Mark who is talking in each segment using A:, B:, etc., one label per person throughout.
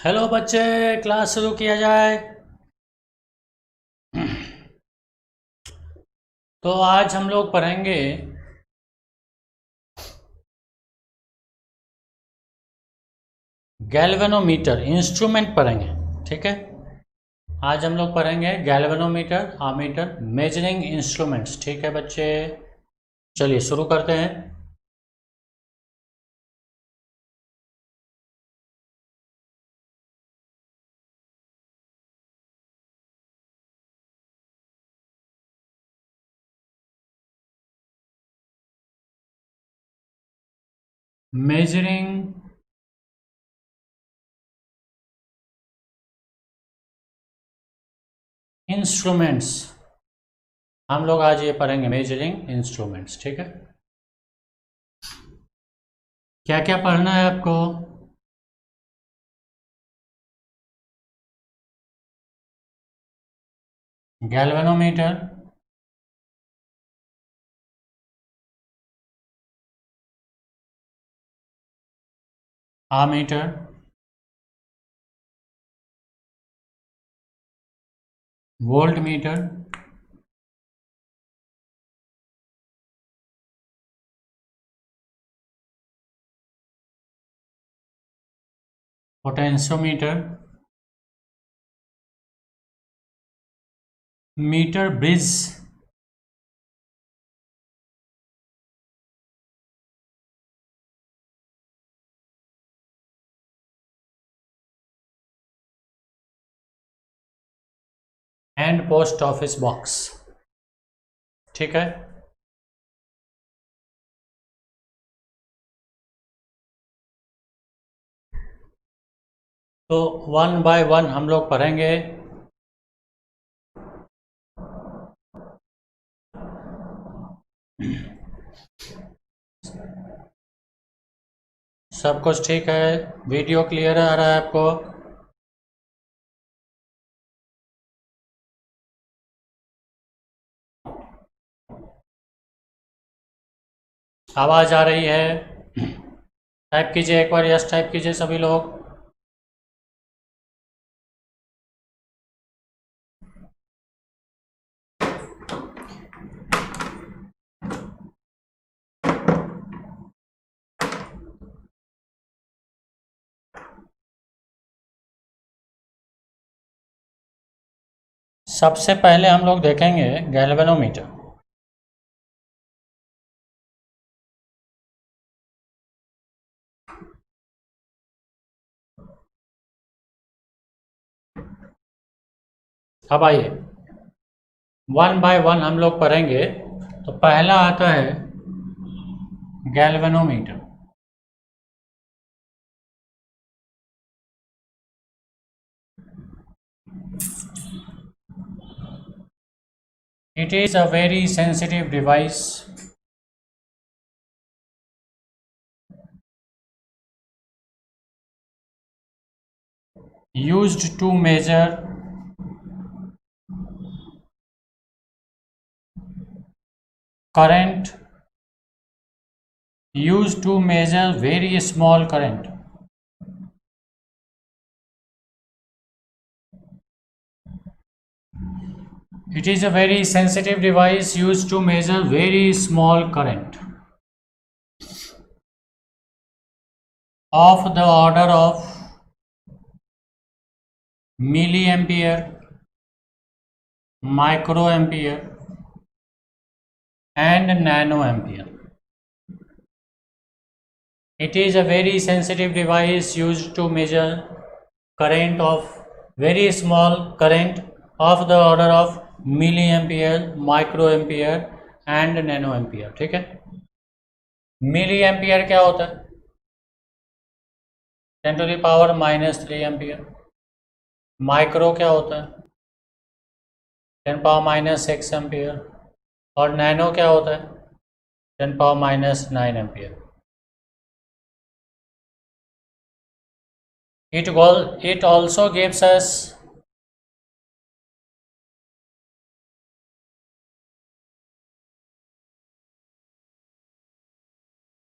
A: Hello बच्चे, class शुरू किया जाए। तो आज हम लोग पढ़ेंगे गैल्वेनोमीटर इंस्ट्रूमेंट पढ़ेंगे। ठीक है, आज हम लोग पढ़ेंगे गैल्वेनोमीटर आमीटर मेजरिंग इंस्ट्रूमेंट्स। ठीक है बच्चे, चलिए शुरू करते हैं। मेजरिंग इंस्ट्रूमेंट्स, हम लोग आज ये पढ़ेंगे मेजरिंग इंस्ट्रूमेंट्स। ठीक है, क्या क्या पढ़ना है आपको? Galvanometer, ammeter, volt meter, potentiometer, meter bridge, and post office box. ठीक है, तो वन बाय वन हम लोग पढ़ेंगे। सब कुछ ठीक है? वीडियो क्लियर आ रहा है आपको? आवाज़ आ रही है? टाइप कीजिए एक बार, यस टाइप कीजिए सभी लोग। सबसे पहले हम लोग देखेंगे गैल्वेनोमीटर। अब आइए वन बाय वन हम लोग पढ़ेंगे। तो पहला आता है galvanometer. It is a very sensitive device used to measure current, used to measure very small current. It is a very sensitive device used to measure very small current of the order of milliampere, microampere and nanoampere. It is a very sensitive device used to measure current of very small current of the order of milliampere, microampere and nanoampere. ठीक है, milli ampere क्या होता है? 10⁻³ micro क्या होता है? 10⁻⁶ और nano क्या होता है? 10⁻⁹. It also gives us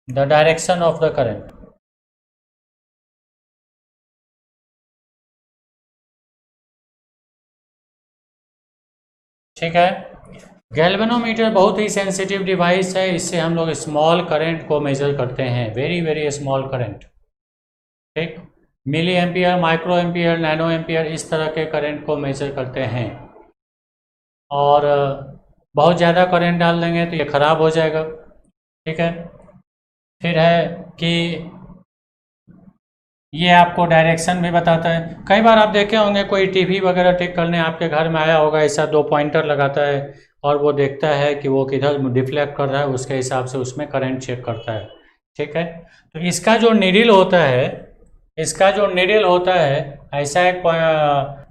A: the direction of the current. ठीक है। गैल्वेनोमीटर बहुत ही सेंसिटिव डिवाइस है, इससे हम लोग स्मॉल करंट को मेजर करते हैं, वेरी वेरी स्मॉल करंट। ठीक, milli ampere, micro ampere, nano ampere, इस तरह के करंट को मेजर करते हैं। और बहुत ज़्यादा करंट डाल देंगे तो ये ख़राब हो जाएगा। ठीक है। फिर है कि ये आपको डायरेक्शन भी बताता है। कई बार आप देखे होंगे कोई टीवी वगैरह ठीक करने आपके घर में आया होगा, ऐसा 2 पॉइंटर लगाता है और वो देखता है कि वो किधर डिफ्लेक्ट कर रहा है, उसके हिसाब से उसमें करंट चेक करता है। ठीक है। तो इसका जो नीडल होता है, इसका जो नीडल होता है, ऐसा एक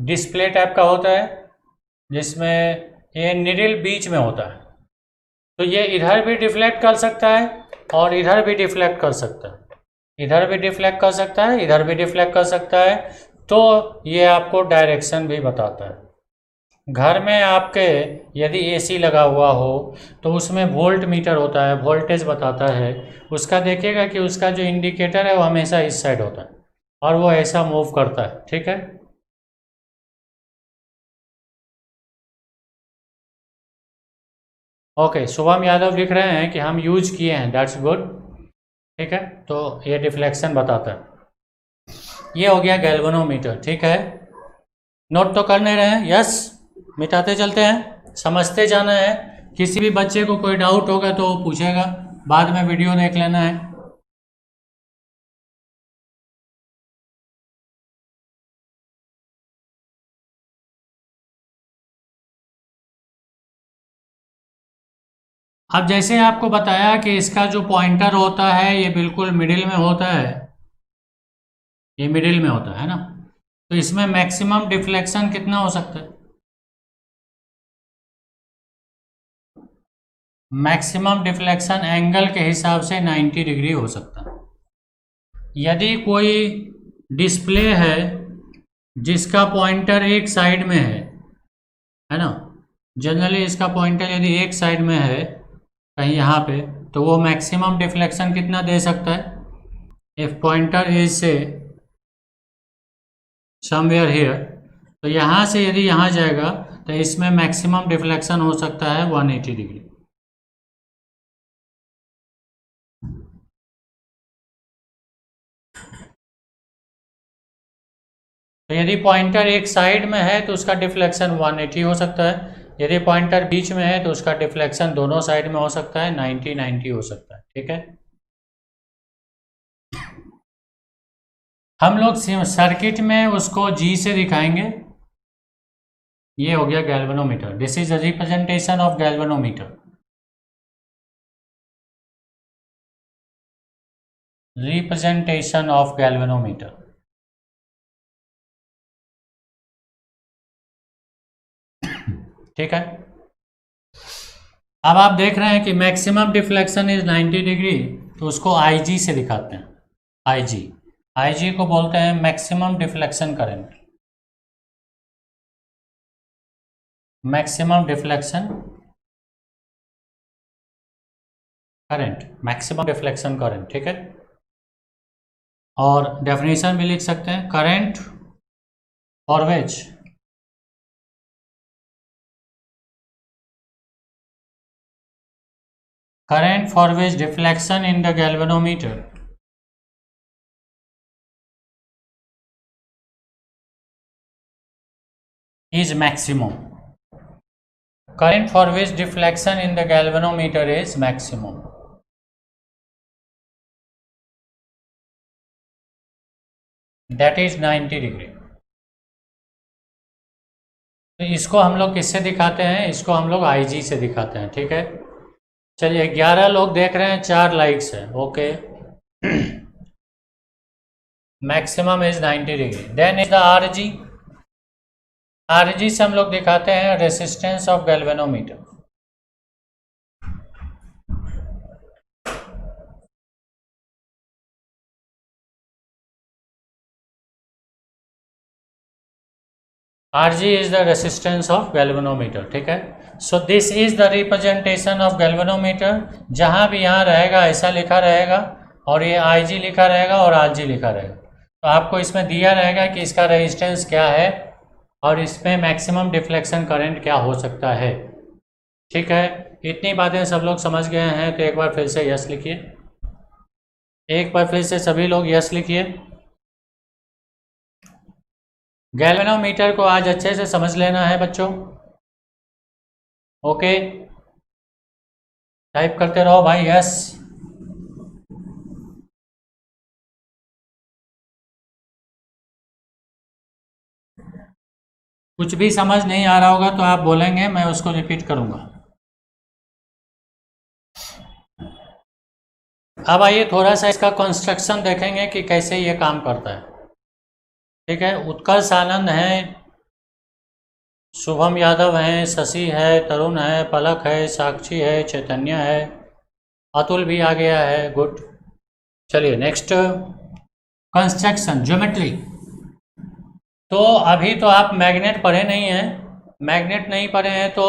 A: डिस्प्ले टाइप का होता है जिसमें ये नीडल बीच में होता है। तो ये इधर भी डिफ्लेक्ट कर सकता है और इधर भी डिफ्लेक्ट कर सकता है, इधर भी डिफ्लेक्ट कर सकता है, इधर भी डिफ्लेक्ट कर सकता है। तो ये आपको डायरेक्शन भी बताता है। घर में आपके यदि एसी लगा हुआ हो तो उसमें वोल्ट मीटर होता है, वोल्टेज बताता है। उसका देखिएगा कि उसका जो इंडिकेटर है वो हमेशा इस साइड होता है और वो ऐसा मूव करता है। ठीक है। ओके, शुभम यादव लिख रहे हैं कि हम यूज किए हैं, दैट्स गुड। ठीक है। तो ये डिफ्लेक्शन बताता है। ये हो गया गैल्वेनोमीटर। ठीक है। नोट तो कर नहीं रहे हैं? यस, मिटाते चलते हैं, समझते जाना है। किसी भी बच्चे को कोई डाउट होगा तो वो पूछेगा, बाद में वीडियो देख लेना है। अब जैसे आपको बताया कि इसका जो पॉइंटर होता है ये बिल्कुल मिडिल में होता है, ये मिडिल में होता है ना। तो इसमें मैक्सिमम डिफ्लेक्शन कितना हो सकता है? मैक्सिमम डिफ्लेक्शन एंगल के हिसाब से 90 डिग्री हो सकता है। यदि कोई डिस्प्ले है जिसका पॉइंटर एक साइड में है ना, जनरली इसका पॉइंटर यदि एक साइड में है कहीं यहाँ पे, तो वो मैक्सिमम डिफ्लेक्शन कितना दे सकता है? इफ पॉइंटर इज से समवेयर हियर, तो यहाँ से यदि यहाँ जाएगा तो इसमें मैक्सिमम डिफ्लेक्शन हो सकता है 180 डिग्री। तो यदि पॉइंटर एक साइड में है तो उसका डिफ्लेक्शन 180 हो सकता है, यदि पॉइंटर बीच में है तो उसका डिफ्लेक्शन दोनों साइड में हो सकता है 90 हो सकता है। ठीक है। हम लोग सर्किट में उसको G से दिखाएंगे। ये हो गया galvanometer, this is a representation of galvanometer. Representation of galvanometer. ठीक है। अब आप देख रहे हैं कि मैक्सिमम डिफ्लेक्शन इज 90 डिग्री, तो उसको IG से दिखाते हैं। IG को बोलते हैं maximum deflection current. Maximum deflection current, maximum deflection current. ठीक है। और डेफिनेशन भी लिख सकते हैं, current for which deflection in the galvanometer is maximum. Current for which deflection in the galvanometer is maximum. That is 90 degree. तो इसको हम लोग किससे दिखाते हैं? इसको हम लोग IG से दिखाते हैं। ठीक है। चलिए, 11 लोग देख रहे हैं, 4 लाइक्स है। Okay, maximum is 90 degree. Then is the RG से हम लोग दिखाते हैं resistance of galvanometer. RG is the resistance of galvanometer। ठीक है। So this is the representation of galvanometer. जहां भी यहाँ रहेगा ऐसा लिखा रहेगा और ये IG लिखा रहेगा और RG लिखा रहेगा। तो आपको इसमें दिया रहेगा कि इसका रेजिस्टेंस क्या है और इसमें मैक्सिमम डिफ्लेक्शन करंट क्या हो सकता है। ठीक है, इतनी बातें सब लोग समझ गए हैं तो एक बार फिर से यस लिखिए। एक बार फिर से सभी लोग यस लिखिए। गैल्वेनोमीटर को आज अच्छे से समझ लेना है बच्चों। ओके, टाइप करते रहो भाई यस। कुछ भी समझ नहीं आ रहा होगा तो आप बोलेंगे, मैं उसको रिपीट करूंगा। अब आइए थोड़ा सा इसका कंस्ट्रक्शन देखेंगे कि कैसे ये काम करता है। ठीक है, उत्कर्ष आनंद है, शुभम यादव हैं, शशि है, तरुण है, पलक है, साक्षी है, चैतन्य है, अतुल भी आ गया है, गुड। चलिए नेक्स्ट, कंस्ट्रक्शन ज्योमेट्री। तो अभी तो आप मैग्नेट पढ़े नहीं हैं, मैग्नेट नहीं पढ़े हैं तो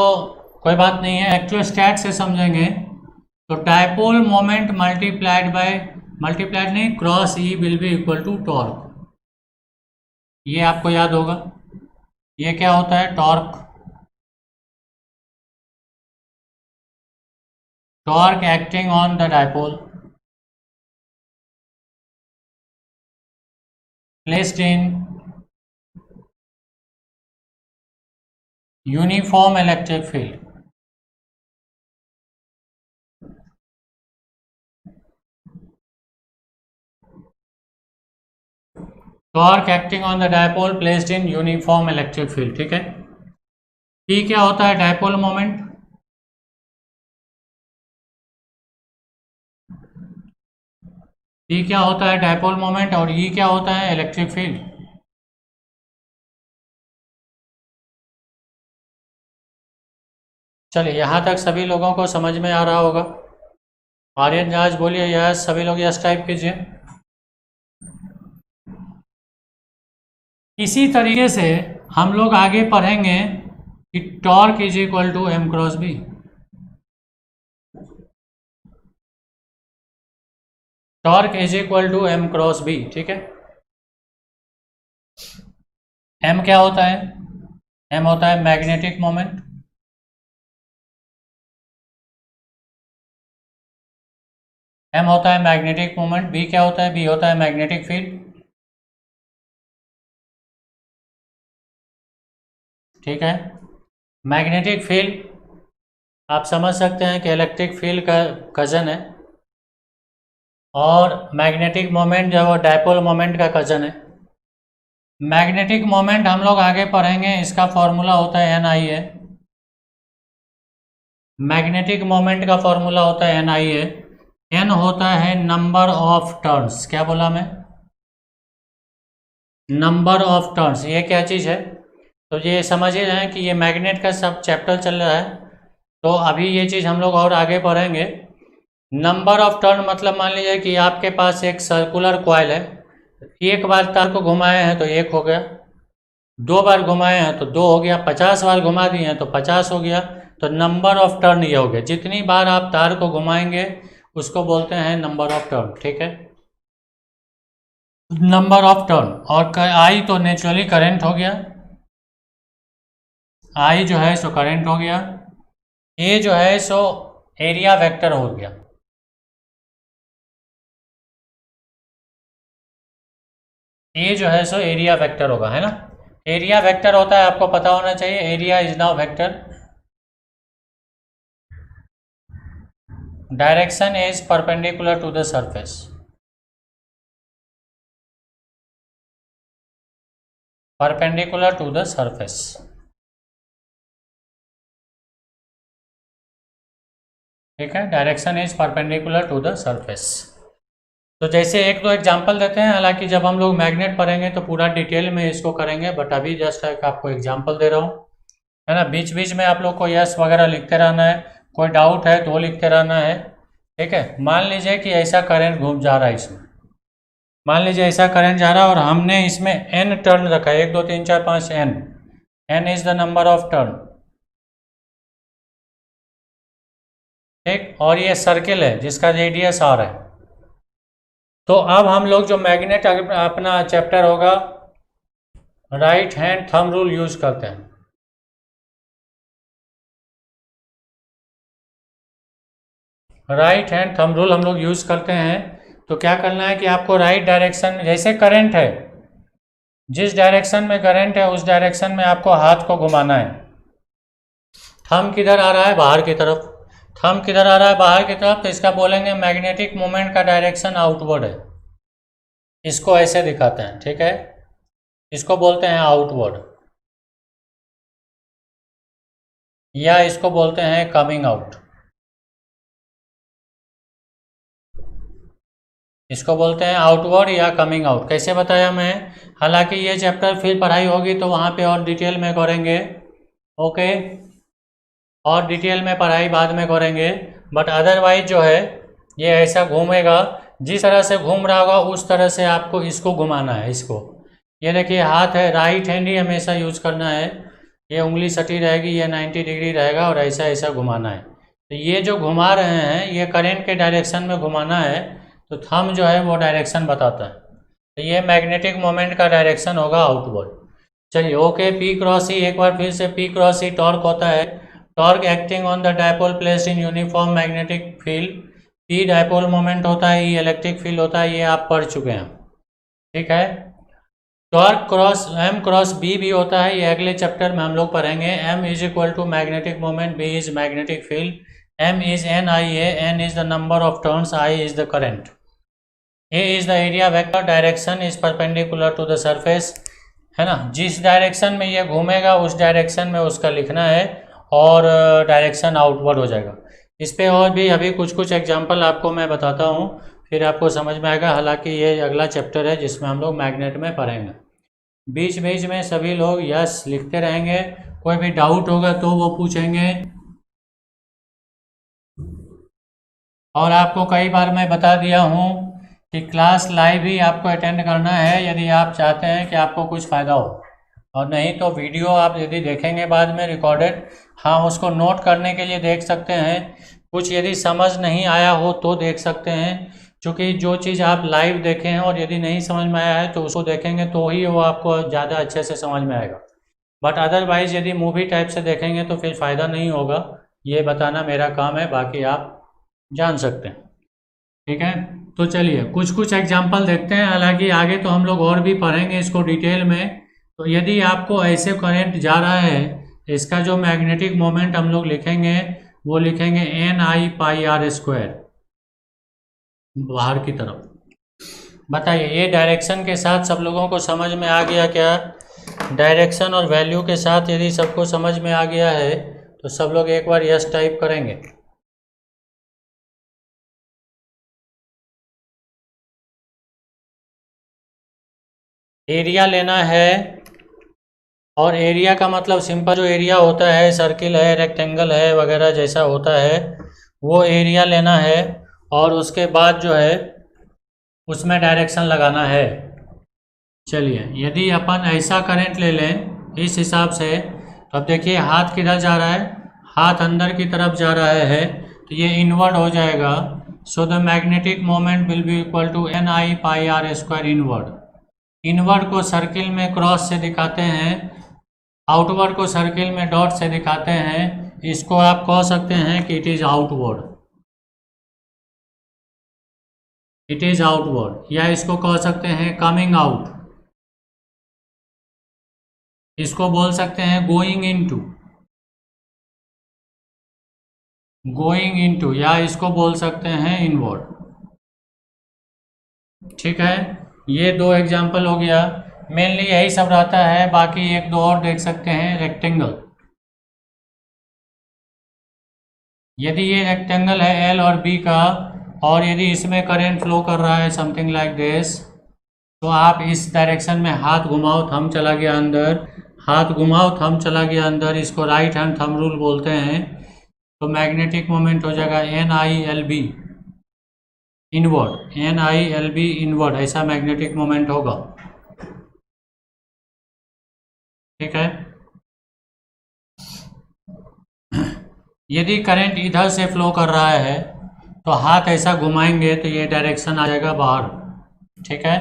A: कोई बात नहीं है, इलेक्ट्रोस्टैट से समझेंगे। तो डायपोल मोमेंट मल्टीप्लाइड नहीं, cross E will be equal to torque. ये आपको याद होगा, ये क्या होता है, torque. Torque acting on the dipole placed in uniform electric field. Torque acting on the dipole placed in uniform electric field. ठीक है, ई क्या होता है, डायपोल मोमेंट। ई क्या होता है, डायपोल मोमेंट, और ई क्या होता है, इलेक्ट्रिक फील्ड। चलिए यहाँ तक सभी लोगों को समझ में आ रहा होगा। आर्यन जहाज बोलिए यस, सभी लोग यस टाइप कीजिए। इसी तरीके से हम लोग आगे पढ़ेंगे कि torque is equal to M cross B. Torque is equal to M cross B. ठीक है, एम क्या होता है, एम होता है मैग्नेटिक मोमेंट, एम होता है मैग्नेटिक मोमेंट। बी क्या होता है, बी होता है मैग्नेटिक फील्ड। ठीक है, मैग्नेटिक फील्ड आप समझ सकते हैं कि इलेक्ट्रिक फील्ड का कज़न है, और मैग्नेटिक मोमेंट जो है वो डायपोल मोमेंट का कज़न है। मैग्नेटिक मोमेंट हम लोग आगे पढ़ेंगे, इसका फॉर्मूला होता है N I A. Magnetic moment का फॉर्मूला होता है एन आई ए। एन होता है नंबर ऑफ टर्न्स, क्या बोला मैं, नंबर ऑफ टर्न्स। ये क्या चीज़ है, तो ये समझ ही रहे हैं कि ये मैग्नेट का सब चैप्टर चल रहा है, तो अभी ये चीज़ हम लोग और आगे पढ़ेंगे। नंबर ऑफ टर्न मतलब मान लीजिए कि आपके पास एक सर्कुलर कॉइल है, एक बार तार को घुमाए हैं तो एक हो गया, दो बार घुमाए हैं तो दो हो गया, 50 बार घुमा दिए हैं तो 50 हो गया। तो नंबर ऑफ टर्न ये हो गया, जितनी बार आप तार को घुमाएंगे उसको बोलते हैं नंबर ऑफ टर्न। ठीक है, नंबर ऑफ टर्न। और आई तो नेचुरली करंट हो गया, आई जो है सो करंट हो गया, ए जो है सो एरिया वेक्टर हो गया। ए जो है सो एरिया वेक्टर होगा, है ना। एरिया वेक्टर होता है, आपको पता होना चाहिए, area is now vector, direction is perpendicular to the surface. Perpendicular to the surface. ठीक है, direction is perpendicular to the surface. तो जैसे एक दो एग्जांपल देते हैं, हालांकि जब हम लोग मैग्नेट पढ़ेंगे तो पूरा डिटेल में इसको करेंगे, बट अभी जस्ट एक आपको एग्जांपल दे रहा हूँ, है ना। बीच बीच में आप लोग को यस वगैरह लिखते रहना है, कोई डाउट है तो लिखते रहना है। ठीक है, मान लीजिए कि ऐसा करंट घूम जा रहा है इसमें, मान लीजिए ऐसा करंट जा रहा है और हमने इसमें एन टर्न रखा है, 1 2 3 4 5 N, N is the number of turn. ठीक, और ये सर्किल है जिसका रेडियस आर है। तो अब हम लोग जो मैग्नेट अपना चैप्टर होगा right hand thumb rule use करते हैं। राइट हैंड थंब रूल हम लोग यूज करते हैं। तो क्या करना है कि आपको राइट डायरेक्शन, जैसे करंट है, जिस डायरेक्शन में करंट है उस डायरेक्शन में आपको हाथ को घुमाना है। थंब किधर आ रहा है? बाहर की तरफ। थंब किधर आ रहा है? बाहर की तरफ। तो इसका बोलेंगे मैग्नेटिक मोमेंट का डायरेक्शन आउटवर्ड है। इसको ऐसे दिखाते हैं, ठीक है, इसको बोलते हैं आउटवर्ड, या इसको बोलते हैं कमिंग आउट। इसको बोलते हैं आउटवर्ड या कमिंग आउट। कैसे बताया मैं? हालांकि ये चैप्टर फिर पढ़ाई होगी तो वहाँ पे और डिटेल में करेंगे, ओके, और डिटेल में पढ़ाई बाद में करेंगे। बट अदरवाइज जो है ये ऐसा घूमेगा, जिस तरह से घूम रहा होगा उस तरह से आपको इसको घुमाना है। इसको, ये देखिए हाथ है, राइट हैंड ही हमेशा यूज करना है। ये उंगली सटी रहेगी, ये 90 डिग्री रहेगा और ऐसा ऐसा घुमाना है। तो ये जो घुमा रहे हैं ये करंट के डायरेक्शन में घुमाना है, तो थंब जो है वो डायरेक्शन बताता है। तो ये मैग्नेटिक मोमेंट का डायरेक्शन होगा आउटवर्ड। चलिए ओके, पी क्रॉस ई, एक बार फिर से पी क्रॉस ई टॉर्क होता है। Torque acting on the dipole placed in uniform magnetic field. P dipole moment होता है, ई इलेक्ट्रिक फील्ड होता है, ये आप पढ़ चुके हैं, ठीक है। Torque cross M cross B भी होता है, ये अगले चैप्टर में हम लोग पढ़ेंगे। M is equal to magnetic moment, B is magnetic field, M is N I A, N is the number of turns, I is the current, A is the area vector, direction is perpendicular to the surface, है ना। जिस direction में ये घूमेगा उस direction में उसका लिखना है और डायरेक्शन आउटवर्ड हो जाएगा। इस पे और भी अभी कुछ कुछ एग्जांपल आपको मैं बताता हूँ, फिर आपको समझ में आएगा। हालांकि ये अगला चैप्टर है जिसमें हम लोग मैग्नेट में पढ़ेंगे। बीच बीच में सभी लोग यस लिखते रहेंगे, कोई भी डाउट होगा तो वो पूछेंगे। और आपको कई बार मैं बता दिया हूँ कि क्लास लाइव ही आपको अटेंड करना है यदि आप चाहते हैं कि आपको कुछ फ़ायदा हो, और नहीं तो वीडियो आप यदि देखेंगे बाद में रिकॉर्डेड, हाँ उसको नोट करने के लिए देख सकते हैं। कुछ यदि समझ नहीं आया हो तो देख सकते हैं, क्योंकि जो चीज़ आप लाइव देखें हैं और यदि नहीं समझ में आया है तो उसको देखेंगे तो ही वो आपको ज़्यादा अच्छे से समझ में आएगा। बट अदरवाइज़ यदि मूवी टाइप से देखेंगे तो फिर फ़ायदा नहीं होगा। ये बताना मेरा काम है, बाकी आप जान सकते हैं, ठीक है। तो चलिए कुछ कुछ एग्जाम्पल देखते हैं। हालांकि आगे तो हम लोग और भी पढ़ेंगे इसको डिटेल में। तो यदि आपको ऐसे करंट जा रहा है, इसका जो मैग्नेटिक मोमेंट हम लोग लिखेंगे वो लिखेंगे N I pi R square, बाहर की तरफ। बताइए ये डायरेक्शन के साथ सब लोगों को समझ में आ गया क्या? डायरेक्शन और वैल्यू के साथ यदि सबको समझ में आ गया है तो सब लोग एक बार यस टाइप करेंगे। एरिया लेना है, और एरिया का मतलब सिंपल जो एरिया होता है, सर्किल है, रेक्टेंगल है वगैरह जैसा होता है, वो एरिया लेना है। और उसके बाद जो है उसमें डायरेक्शन लगाना है। चलिए यदि अपन ऐसा करंट ले लें इस हिसाब से, तो अब देखिए हाथ किधर जा रहा है, हाथ अंदर की तरफ जा रहा है, तो ये इनवर्ड हो जाएगा। So the magnetic moment will be equal to N I pi R square inward. Inward को सर्किल में क्रॉस से दिखाते हैं, आउटवर्ड को सर्किल में डॉट से दिखाते हैं। इसको आप कह सकते हैं कि it is outward, it is outward, या इसको कह सकते हैं कमिंग आउट, इसको बोल सकते हैं गोइंग इनटू, गोइंग इनटू, या इसको बोल सकते हैं इनवर्ड, ठीक है। ये दो एग्जाम्पल हो गया, मेनली यही सब रहता है। बाकी एक दो और देख सकते हैं, रेक्टेंगल। यदि ये रेक्टेंगल है एल और बी का, और यदि इसमें करंट फ्लो कर रहा है समथिंग लाइक दिस, तो आप इस डायरेक्शन में हाथ घुमाओ, थंब चला गया अंदर, हाथ घुमाओ थंब चला गया अंदर, इसको राइट हैंड थंब रूल बोलते हैं। तो मैग्नेटिक मोमेंट हो जाएगा N I L B inward, N I L B inward, ऐसा मैग्नेटिक मोमेंट होगा, ठीक है। यदि करंट इधर से फ्लो कर रहा है तो हाथ ऐसा घुमाएंगे तो ये डायरेक्शन आ जाएगा बाहर, ठीक है,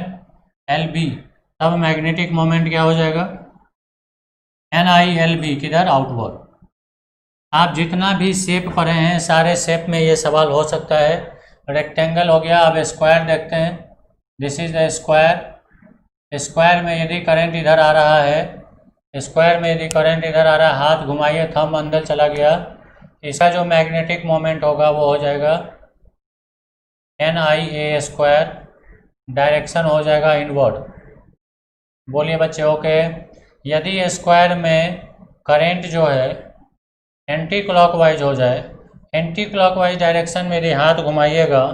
A: एल बी। तब मैग्नेटिक मोमेंट क्या हो जाएगा, NILB, किधर, आउटवर्ड। आप जितना भी शेप पढ़े हैं सारे शेप में ये सवाल हो सकता है। रेक्टेंगल हो गया, अब स्क्वायर देखते हैं। This is the square. Square में यदि करंट इधर आ रहा है, स्क्वायर में यदि करंट इधर आ रहा है, हाथ घुमाइए, थंब अंदर चला गया, इसका जो मैग्नेटिक मोमेंट होगा वो हो जाएगा NIA स्क्वायर, डायरेक्शन हो जाएगा इनवर्ड। बोलिए बच्चे ओके। यदि स्क्वायर में करंट जो है एंटी क्लॉकवाइज हो जाए, एंटी क्लॉकवाइज डायरेक्शन में यदि हाथ घुमाइएगा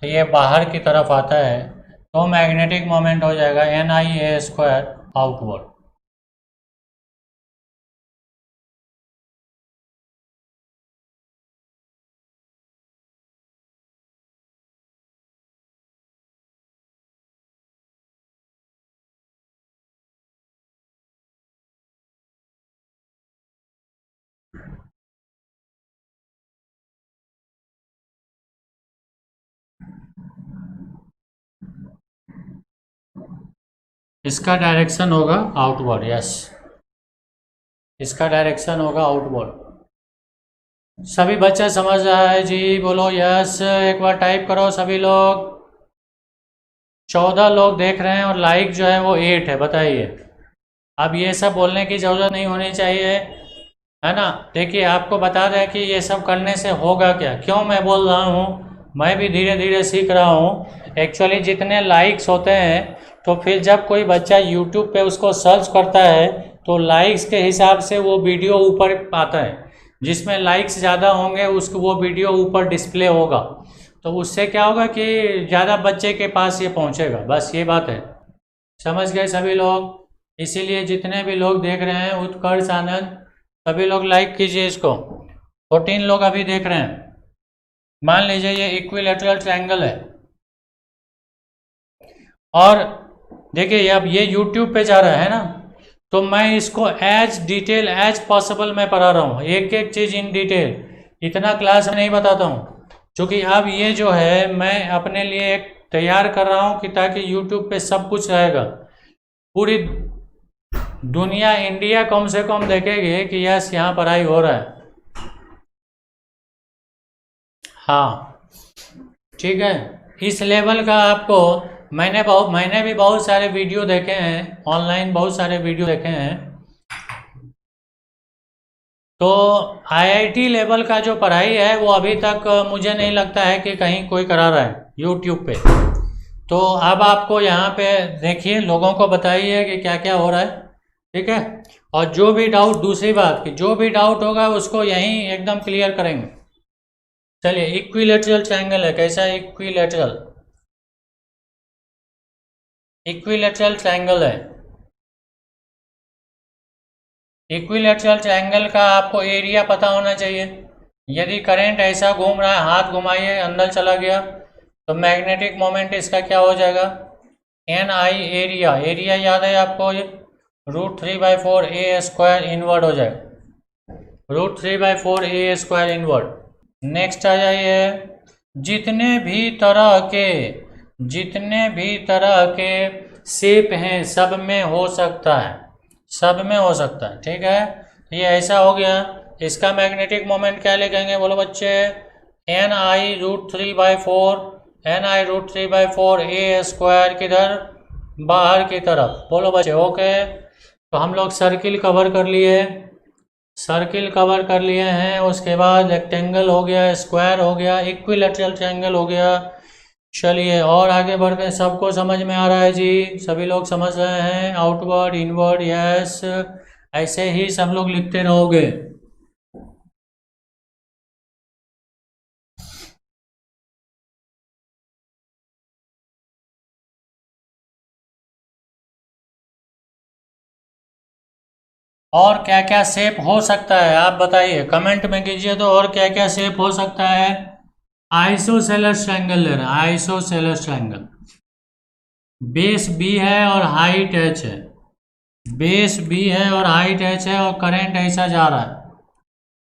A: तो ये बाहर की तरफ आता है, तो मैग्नेटिक मोमेंट हो जाएगा NIA स्क्वायर आउटवर्ड। इसका डायरेक्शन होगा आउटवर्ड, यस, इसका डायरेक्शन होगा आउटवर्ड। सभी बच्चा समझ रहा है जी, बोलो यस, एक बार टाइप करो सभी लोग। 14 लोग देख रहे हैं और लाइक जो है वो 8 है, बताइए। अब ये सब बोलने की ज़रूरत नहीं होनी चाहिए, है ना। देखिए आपको बता दें कि ये सब करने से होगा क्या, क्यों मैं बोल रहा हूँ, मैं भी धीरे धीरे सीख रहा हूँ। एक्चुअली जितने लाइक्स होते हैं, तो फिर जब कोई बच्चा यूट्यूब पे उसको सर्च करता है तो लाइक्स के हिसाब से वो वीडियो ऊपर आता है। जिसमें लाइक्स ज़्यादा होंगे उसको वो वीडियो ऊपर डिस्प्ले होगा, तो उससे क्या होगा कि ज़्यादा बच्चे के पास ये पहुँचेगा, बस ये बात है। समझ गए सभी लोग। इसीलिए जितने भी लोग देख रहे हैं उत्कर्ष आनंद, सभी लोग लाइक कीजिए इसको। 14 लोग अभी देख रहे हैं। मान लीजिए ये इक्विलैटरल ट्रायंगल है, और देखिए अब ये YouTube पे जा रहा है ना, तो मैं इसको एज डिटेल एज पॉसिबल मैं पढ़ा रहा हूँ, एक एक चीज़ इन डिटेल। इतना क्लास में नहीं बताता हूँ, क्योंकि अब ये जो है मैं अपने लिए एक तैयार कर रहा हूँ कि ताकि YouTube पे सब कुछ रहेगा। पूरी दुनिया, इंडिया कम से कम देखेगी कि यस यहाँ पढ़ाई हो रहा है। हाँ ठीक है, इस लेवल का आपको मैंने भी बहुत सारे वीडियो देखे हैं ऑनलाइन, बहुत सारे वीडियो देखे हैं। तो IIT लेवल का जो पढ़ाई है वो अभी तक मुझे नहीं लगता है कि कहीं कोई करा रहा है YouTube पे। तो अब आपको यहाँ पे देखिए, लोगों को बताइए कि क्या क्या हो रहा है, ठीक है। और जो भी डाउट, दूसरी बात कि जो भी डाउट होगा उसको यहीं एकदम क्लियर करेंगे। चलिए, इक्विलैटरल ट्रायंगल है, कैसा है इक्विलैटरल, इक्विलैटरल ट्रायंगल है। इक्विलैटरल ट्रायंगल का आपको एरिया पता होना चाहिए। यदि करंट ऐसा घूम रहा है, हाथ घुमाइए अंदर चला गया, तो मैग्नेटिक मोमेंट इसका क्या हो जाएगा, NI एरिया, एरिया याद है आपको, ये √3/4 A स्क्वायर इनवर्ड हो जाएगा, √3/4 A स्क्वायर इनवर्ड। नेक्स्ट आ जाइए, जितने भी तरह के शेप हैं सब में हो सकता है, सब में हो सकता है, ठीक है। ये ऐसा हो गया, इसका मैग्नेटिक मोमेंट क्या लिखेंगे, बोलो बच्चे, NI√3/4 A स्क्वायर, किधर, बाहर की तरफ, बोलो बच्चे ओके। तो हम लोग सर्किल कवर कर लिए, सर्किल कवर कर लिए हैं, उसके बाद रेक्टेंगल हो गया, स्क्वायर हो गया, इक्विलैटरल ट्रायंगल हो गया। चलिए और आगे बढ़ते हैं, सबको समझ में आ रहा है जी, सभी लोग समझ रहे हैं, आउटवर्ड इनवर्ड यस, ऐसे ही सब लोग लिखते रहोगे। और क्या क्या शेप हो सकता है आप बताइए, कमेंट में कीजिए तो, और क्या क्या शेप हो सकता है। आइसोसेलेस ट्रायंगल ले रहे हैं, आइसोसेलेस ट्रायंगल, बेस B है और हाइट H है, बेस B है और हाइट H है, और करंट ऐसा जा रहा है,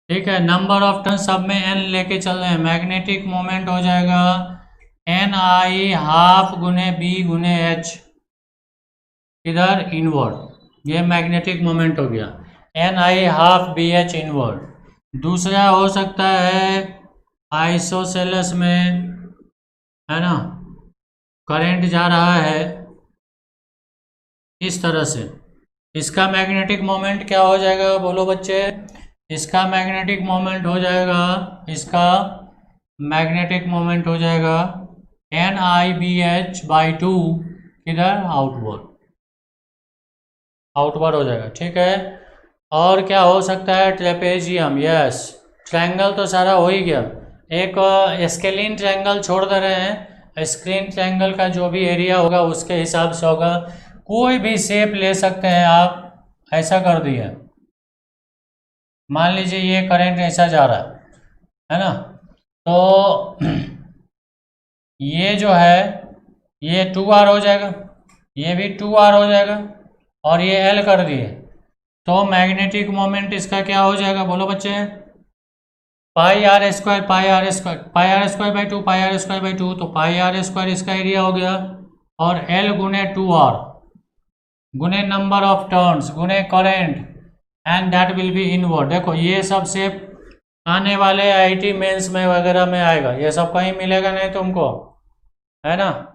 A: ठीक है। नंबर ऑफ टर्न सब में N लेके चल रहे हैं, मैग्नेटिक मोमेंट हो जाएगा NI ½ × B × H, इधर इनवर्ड, ये मैग्नेटिक मोमेंट हो गया। NI half BH inward. दूसरा हो सकता है आइसोसेलेस में, है ना, करंट जा रहा है इस तरह से, इसका मैग्नेटिक मोमेंट क्या हो जाएगा बोलो बच्चे? इसका मैग्नेटिक मोमेंट हो जाएगा, इसका मैग्नेटिक मोमेंट हो जाएगा NIBH/2, किधर, आउटवर्ड, आउटवर्ड हो जाएगा, ठीक है। और क्या हो सकता है? ट्रेपेजियम, यस, ट्रायंगल तो सारा हो ही गया। एक स्केलिन ट्रायंगल छोड़ दे रहे हैं, स्क्रीन ट्रायंगल का जो भी एरिया होगा उसके हिसाब से होगा। कोई भी शेप ले सकते हैं आप, ऐसा कर दिए, मान लीजिए ये करंट ऐसा जा रहा है ना, तो ये जो है ये 2R हो जाएगा, ये भी 2R हो जाएगा, और ये L कर दिए, तो मैग्नेटिक मोमेंट इसका क्या हो जाएगा बोलो बच्चे? πr², πr²/2, πr²/2, तो πr² इसका एरिया हो गया, और L गुने 2R गुने नंबर ऑफ टर्न्स गुने current, and that will be inward. देखो ये सब शेप आने वाले IIT मेंस में वगैरह में आएगा, ये सब कहीं मिलेगा नहीं तुमको, है ना,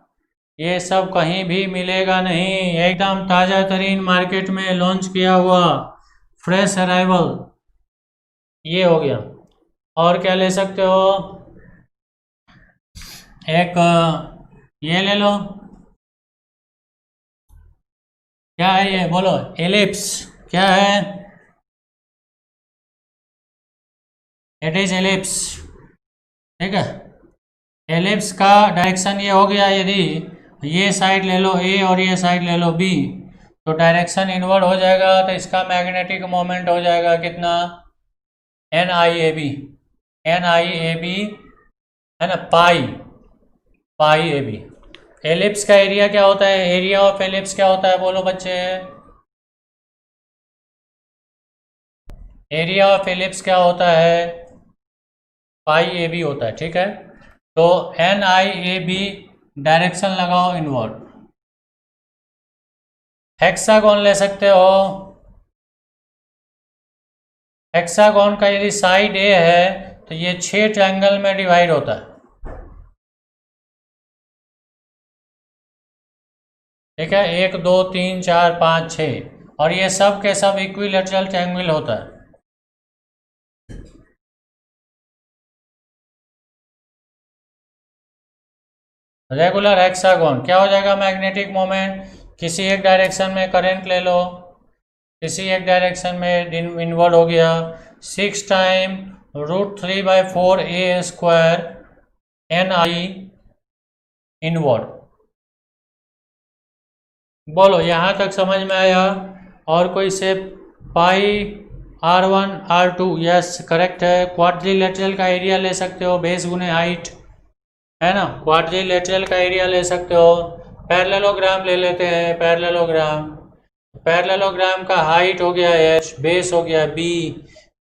A: ये सब कहीं भी मिलेगा नहीं, एकदम ताज़ा तरीन मार्केट में लॉन्च किया हुआ फ्रेश अराइवल, ये हो गया। और क्या ले सकते हो? एक ये ले लो, क्या है ये बोलो? एलिप्स, क्या है? इट इज एलिप्स, ठीक है। एलिप्स का डायरेक्शन ये हो गया, यदि ये साइड ले लो A और ये साइड ले लो B, तो डायरेक्शन इनवर्ड हो जाएगा, तो इसका मैग्नेटिक मोमेंट हो जाएगा कितना? NIAB, NIAB, है ना, पाई AB। एलिप्स का एरिया क्या होता है? एरिया ऑफ एलिप्स क्या होता है बोलो बच्चे? एरिया ऑफ एलिप्स क्या होता है? πAB होता है, ठीक है। तो NIAB डायरेक्शन लगाओ इनवर्ड। हेक्सागोन ले सकते हो, हेक्सागोन का यदि साइड A है तो ये 6 ट्रायंगल में डिवाइड होता है, ठीक है, 1 2 3 4 5 6, और ये सब के सब इक्विलेटरल ट्रायंगल होता है। रेगुलर हेक्सागोन क्या हो जाएगा? मैग्नेटिक मोमेंट, किसी एक डायरेक्शन में करंट ले लो, किसी एक डायरेक्शन में इनवर्ड हो गया, 6 टाइम √3/4A² NI इनवर्ड। बोलो यहाँ तक समझ में आया? और कोई शेप? पाई R1 R2, यस करेक्ट है। क्वाड्रिलेटरल का एरिया ले सकते हो, बेस गुने हाइट, है ना, क्वाड्रिलेटरल का एरिया ले सकते हो। पैरेललोग्राम ले लेते हैं, पैरेललोग्राम, पैरेललोग्राम का हाइट हो गया H, बेस हो गया B,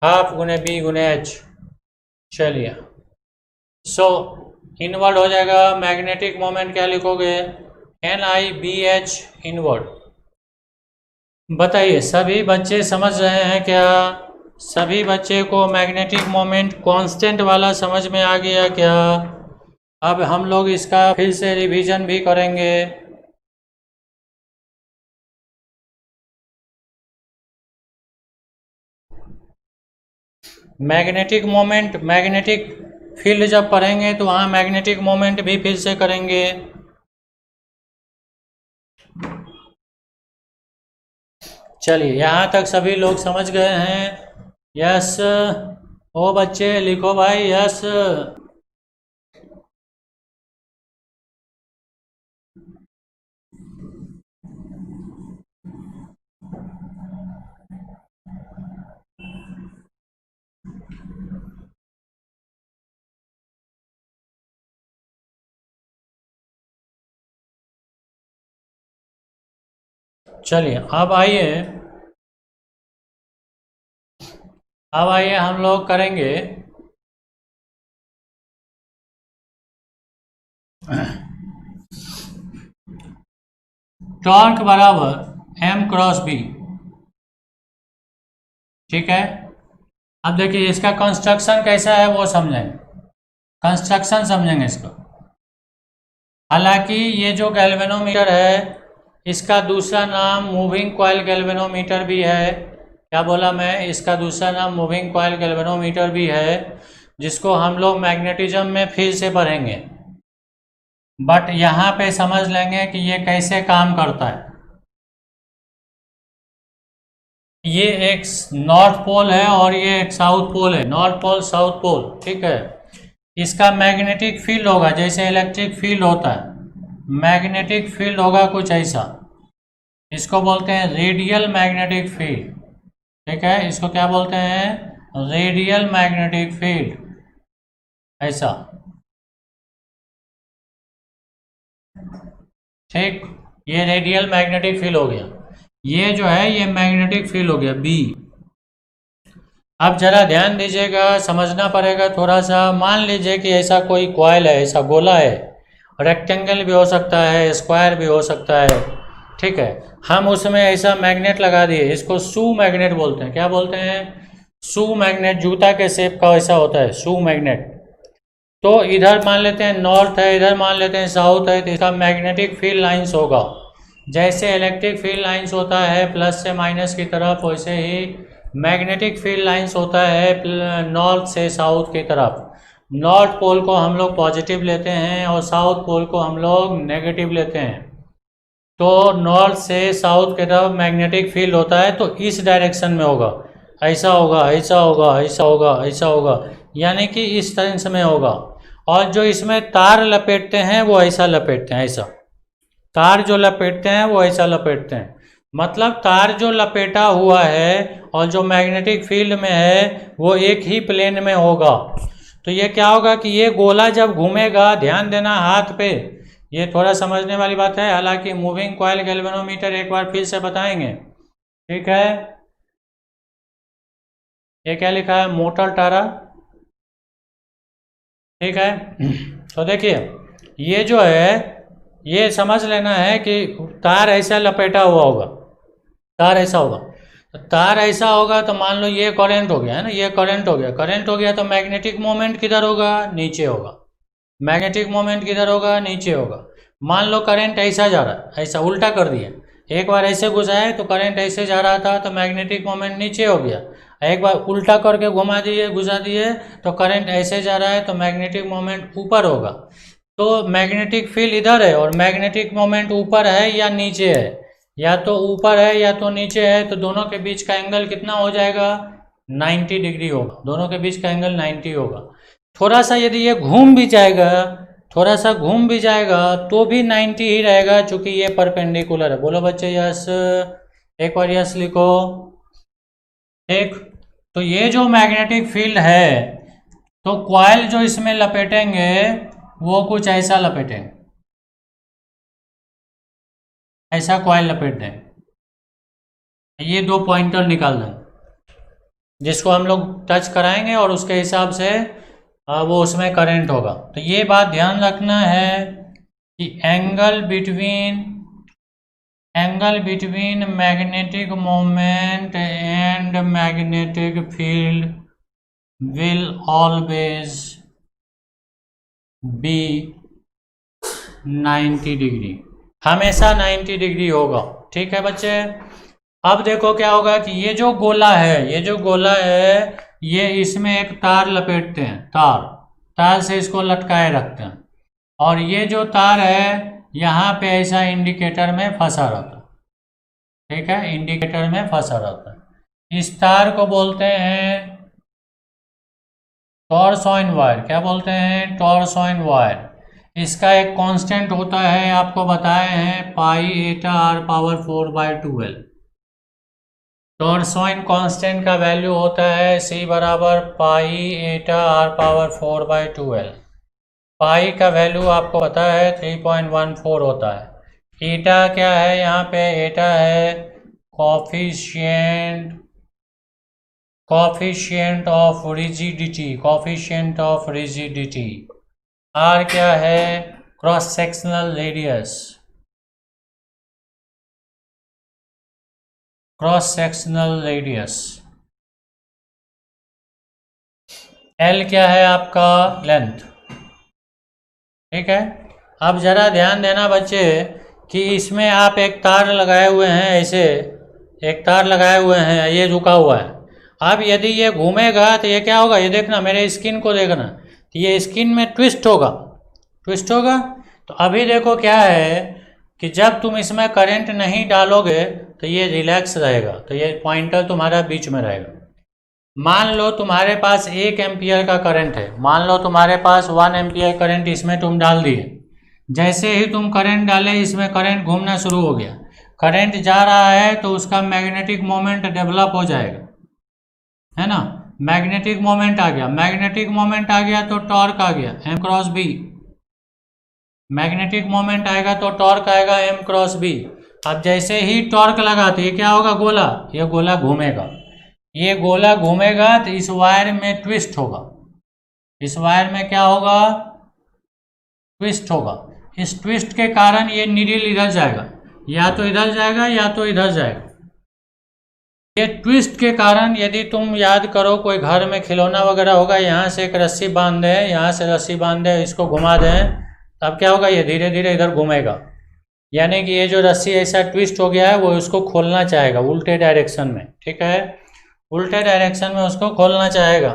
A: हाफ गुने B गुने H। चलिए, सो इनवर्ड हो जाएगा, मैग्नेटिक मोमेंट क्या लिखोगे? NIBH inward. बताइए सभी बच्चे समझ रहे हैं क्या? सभी बच्चे को मैग्नेटिक मोमेंट कांस्टेंट वाला समझ में आ गया क्या? अब हम लोग इसका फिर से रिवीजन भी करेंगे। मैग्नेटिक मोमेंट, मैग्नेटिक फील्ड जब पढ़ेंगे तो वहाँ मैग्नेटिक मोमेंट भी फिर से करेंगे। चलिए यहाँ तक सभी लोग समझ गए हैं? यस, ओ बच्चे लिखो भाई यस। चलिए अब आइए हम लोग करेंगे टॉर्क बराबर एम क्रॉस बी। ठीक है, अब देखिए इसका कंस्ट्रक्शन कैसा है वो समझेंगे, कंस्ट्रक्शन समझेंगे इसको। हालांकि ये जो गैल्वेनोमीटर है इसका दूसरा नाम मूविंग कॉइल गैल्वेनोमीटर भी है। क्या बोला मैं? इसका दूसरा नाम मूविंग कॉइल गैल्वेनोमीटर भी है, जिसको हम लोग मैग्नेटिज्म में फिर से पढ़ेंगे। बट यहाँ पे समझ लेंगे कि ये कैसे काम करता है। ये एक नॉर्थ पोल है और ये एक साउथ पोल है, नॉर्थ पोल साउथ पोल। ठीक है, इसका मैग्नेटिक फील्ड होगा जैसे इलेक्ट्रिक फील्ड होता है, मैग्नेटिक फील्ड होगा कुछ ऐसा। इसको बोलते हैं रेडियल मैग्नेटिक फील्ड। ठीक है, इसको क्या बोलते हैं? रेडियल मैग्नेटिक फील्ड, ऐसा। ठीक, ये रेडियल मैग्नेटिक फील्ड हो गया। ये जो है ये मैग्नेटिक फील्ड हो गया बी। अब जरा ध्यान दीजिएगा, समझना पड़ेगा थोड़ा सा। मान लीजिए कि ऐसा कोई कॉइल है, ऐसा गोला है, रेक्टेंगल भी हो सकता है, स्क्वायर भी हो सकता है। ठीक है, हम उसमें ऐसा मैग्नेट लगा दिए, इसको शू मैग्नेट बोलते हैं। क्या बोलते हैं? शू मैग्नेट, जूता के शेप का ऐसा होता है शू मैग्नेट। तो इधर मान लेते हैं नॉर्थ है, इधर मान लेते हैं साउथ है, तो इसका मैग्नेटिक फील्ड लाइंस होगा। जैसे इलेक्ट्रिक फील्ड लाइंस होता है प्लस से माइनस की तरफ, वैसे ही मैग्नेटिक फील्ड लाइंस होता है नॉर्थ से साउथ की तरफ। नॉर्थ पोल को हम लोग पॉजिटिव लेते हैं और साउथ पोल को हम लोग नेगेटिव लेते हैं। तो नॉर्थ से साउथ की तरफ मैग्नेटिक फील्ड होता है, तो इस डायरेक्शन में होगा, ऐसा होगा, ऐसा होगा, ऐसा होगा, ऐसा होगा, यानी कि इस तरह में होगा। और जो इसमें तार लपेटते हैं वो ऐसा लपेटते हैं, ऐसा। तार जो लपेटते हैं वो ऐसा लपेटते हैं, मतलब तार जो लपेटा हुआ है और जो मैग्नेटिक फील्ड में है वो एक ही प्लेन में होगा। तो ये क्या होगा कि ये गोला जब घूमेगा, ध्यान देना हाथ पे, ये थोड़ा समझने वाली बात है। हालांकि मूविंग कॉइल गैल्वेनोमीटर एक बार फिर से बताएंगे। ठीक है, ये क्या लिखा है? मोटर टारा। ठीक है, तो देखिए ये जो है ये समझ लेना है कि तार ऐसा लपेटा हुआ होगा, तार ऐसा होगा। तो तार ऐसा होगा तो मान लो ये करंट हो गया है ना, ये करंट हो गया, करंट हो गया तो मैग्नेटिक मोमेंट किधर होगा? नीचे होगा। मैग्नेटिक मोमेंट किधर होगा? नीचे होगा। मान लो करंट ऐसा जा रहा है, ऐसा उल्टा कर दिया, एक बार ऐसे घुसाए तो करंट ऐसे जा रहा था तो मैग्नेटिक मोमेंट नीचे हो गया, एक बार उल्टा करके घुमा दिए, घुसा दिए तो करंट ऐसे जा रहा है तो मैग्नेटिक मोमेंट ऊपर होगा। तो मैग्नेटिक फील्ड इधर है और मैग्नेटिक मोमेंट ऊपर है या नीचे है, या तो ऊपर है या तो नीचे है, तो दोनों के बीच का एंगल कितना हो जाएगा? 90 डिग्री होगा। दोनों के बीच का एंगल 90 होगा। थोड़ा सा यदि ये घूम भी जाएगा, थोड़ा सा घूम भी जाएगा तो भी 90 ही रहेगा, चूंकि ये परपेंडिकुलर है। बोलो बच्चे यस, एक बार यस लिखो। ठीक, तो ये जो मैग्नेटिक फील्ड है, तो कॉइल जो इसमें लपेटेंगे वो कुछ ऐसा लपेटेंगे, ऐसा कॉइल लपेट दें। ये दो पॉइंटर निकाल दें जिसको हम लोग टच कराएंगे और उसके हिसाब से वो उसमें करंट होगा। तो ये बात ध्यान रखना है कि angle between magnetic moment and magnetic field will always be 90 degree, हमेशा 90 डिग्री होगा। ठीक है बच्चे, अब देखो क्या होगा कि ये जो गोला है, ये जो गोला है, ये इसमें एक तार लपेटते हैं, तार से इसको लटकाए रखते हैं, और ये जो तार है यहाँ पे ऐसा इंडिकेटर में फंसा रहता है। ठीक है, इंडिकेटर में फंसा रहता है। इस तार को बोलते हैं टॉरसॉइन वायर। क्या बोलते हैं? टॉरसॉइन वायर। इसका एक कांस्टेंट होता है, आपको बताए हैं, पाई एटा आर पावर 4/12। टॉरसॉइन कांस्टेंट का वैल्यू होता है C बराबर पाई एटा आर पावर 4/12। पाई का वैल्यू आपको पता है 3.14 होता है। एटा क्या है? यहाँ पे एटा है कोफिशिएंट ऑफ रिजिडिटी। आर क्या है? Cross sectional radius. Cross sectional radius, L क्या है आपका लेंथ, ठीक है। अब ज़रा ध्यान देना बच्चे कि इसमें आप एक तार लगाए हुए हैं, ऐसे एक तार लगाए हुए हैं, ये झुका हुआ है। अब यदि ये घूमेगा तो ये क्या होगा, ये देखना, मेरे स्किन को देखना, तो ये स्किन में ट्विस्ट होगा, ट्विस्ट होगा। तो अभी देखो क्या है कि जब तुम इसमें करंट नहीं डालोगे तो ये रिलैक्स रहेगा, तो ये पॉइंटर तुम्हारा बीच में रहेगा। मान लो तुम्हारे पास 1 एम्पियर का करंट है, मान लो तुम्हारे पास 1 एम्पियर करंट इसमें तुम डाल दिए। जैसे ही तुम करंट डाले इसमें करंट घूमना शुरू हो गया, करंट जा रहा है तो उसका मैग्नेटिक मोमेंट डेवलप हो जाएगा, है ना। मैग्नेटिक मोमेंट आ गया, मैग्नेटिक मोमेंट आ गया तो टॉर्क आ गया M cross B, magnetic moment आएगा तो टॉर्क आएगा M क्रॉस B। अब जैसे ही टॉर्क लगा तो ये क्या होगा, गोला, ये गोला घूमेगा, ये गोला घूमेगा तो इस वायर में ट्विस्ट होगा, इस वायर में क्या होगा, ट्विस्ट होगा। इस ट्विस्ट के कारण ये नीडल इधर जाएगा, या तो इधर जाएगा या तो इधर जाएगा। ये ट्विस्ट के कारण यदि तुम याद करो कोई घर में खिलौना वगैरह होगा, यहाँ से एक रस्सी बांध दें, यहाँ से रस्सी बांध दें, इसको घुमा दें, तब क्या होगा, ये धीरे धीरे इधर घूमेगा। यानी कि ये जो रस्सी ऐसा ट्विस्ट हो गया है वो इसको खोलना चाहेगा उल्टे डायरेक्शन में, ठीक है, उल्टे डायरेक्शन में उसको खोलना चाहेगा,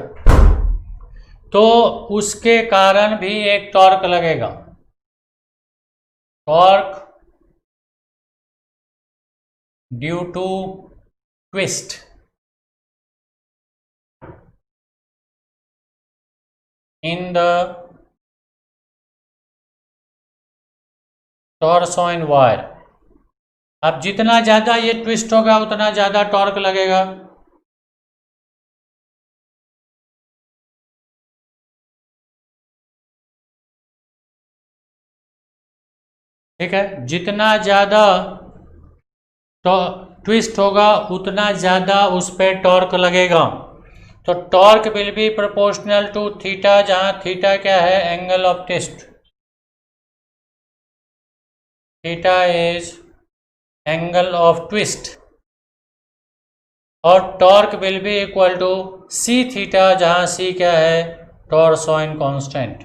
A: तो उसके कारण भी एक टॉर्क लगेगा, torque due to twist. In the torsion wire. अब जितना ज्यादा ये ट्विस्ट होगा उतना ज्यादा टॉर्क लगेगा, ठीक है। जितना ज्यादा तो ट्विस्ट होगा उतना ज्यादा उस पर टॉर्क लगेगा। तो torque will be proportional to theta, जहां थीटा क्या है, angle of twist, theta is angle of twist. और torque will be equal to C theta, जहां सी क्या है, torsion constant.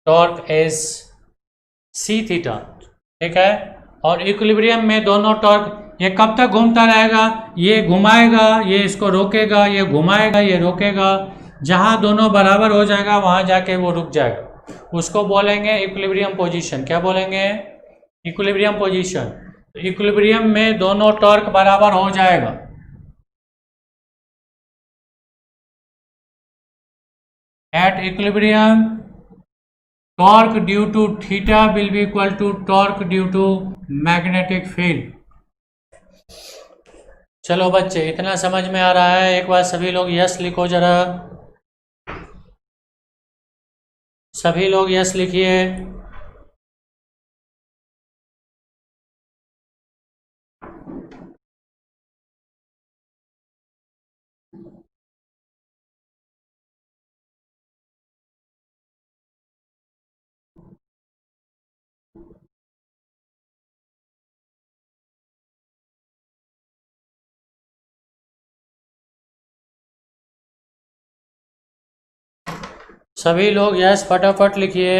A: Torque is C theta, ठीक है। और इक्विलिब्रियम में दोनों टॉर्क, ये कब तक घूमता रहेगा, ये घुमाएगा, ये इसको रोकेगा, ये घुमाएगा, ये रोकेगा, जहां दोनों बराबर हो जाएगा वहां जाके वो रुक जाएगा, उसको बोलेंगे इक्विलिब्रियम पोजीशन। क्या बोलेंगे, इक्विलिब्रियम पोजीशन। तो इक्विलिब्रियम में दोनों टॉर्क बराबर हो जाएगा, at equilibrium torque due to theta will be equal to torque due to magnetic field. चलो बच्चे, इतना समझ में आ रहा है, एक बार सभी लोग यस लिखो जरा, सभी लोग यस लिखिए। सभी लोग यस फटाफट लिखिए,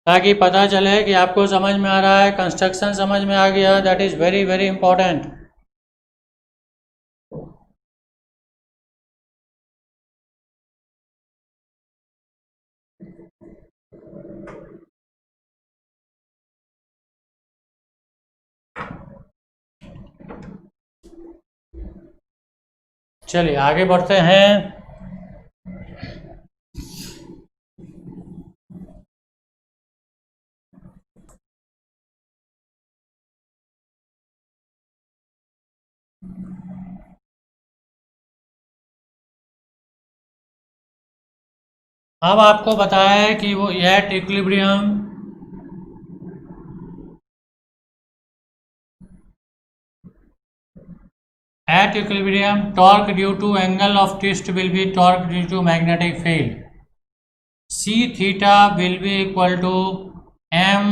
A: ताकि पता चले कि आपको समझ में आ रहा है, कंस्ट्रक्शन समझ में आ गया, that is very very important. चलिए आगे बढ़ते हैं। अब आपको बताया है कि वो at equilibrium torque due to angle of twist will be torque due to magnetic field. C theta will be equal to M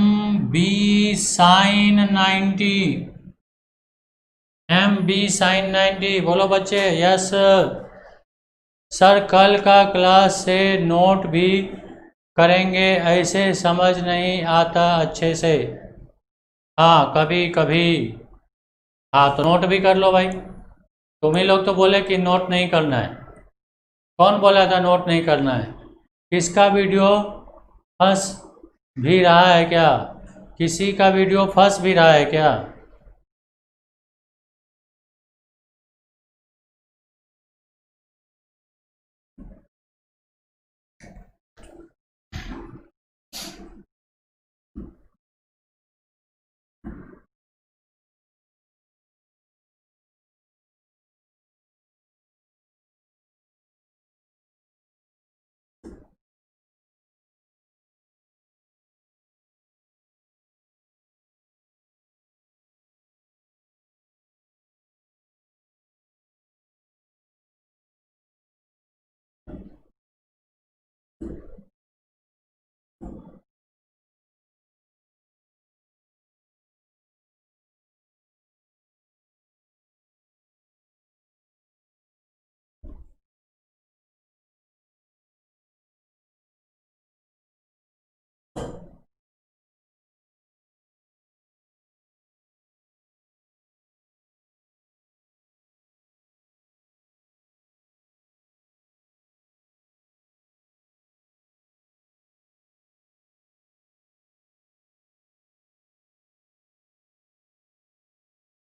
A: B sine 90, M B sine 90। बोलो बच्चे यस सर, कल का क्लास से नोट भी करेंगे, ऐसे समझ नहीं आता अच्छे से। हाँ कभी कभी। हाँ तो नोट भी कर लो भाई। तुम ही लोग तो बोले कि नोट नहीं करना है। कौन बोला था नोट नहीं करना है? किसका वीडियो फंस भी रहा है क्या? किसी का वीडियो फंस भी रहा है क्या?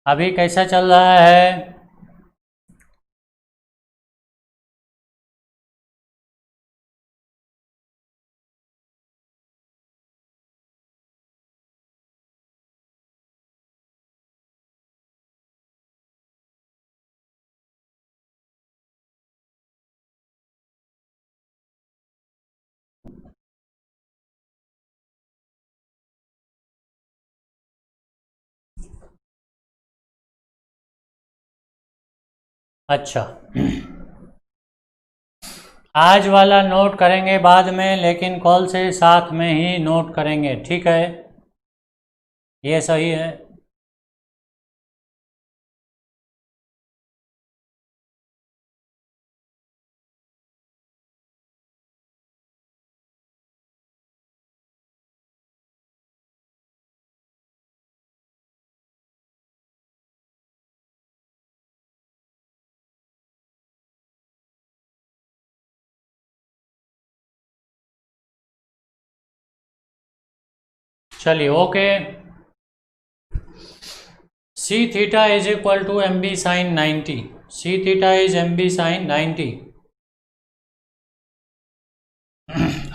A: अभी कैसा चल रहा है? अच्छा आज वाला नोट करेंगे बाद में, लेकिन कॉल से साथ में ही नोट करेंगे, ठीक है? ये सही है। चलिए okay. C theta is equal to M B sine 90। C theta is M B sine 90।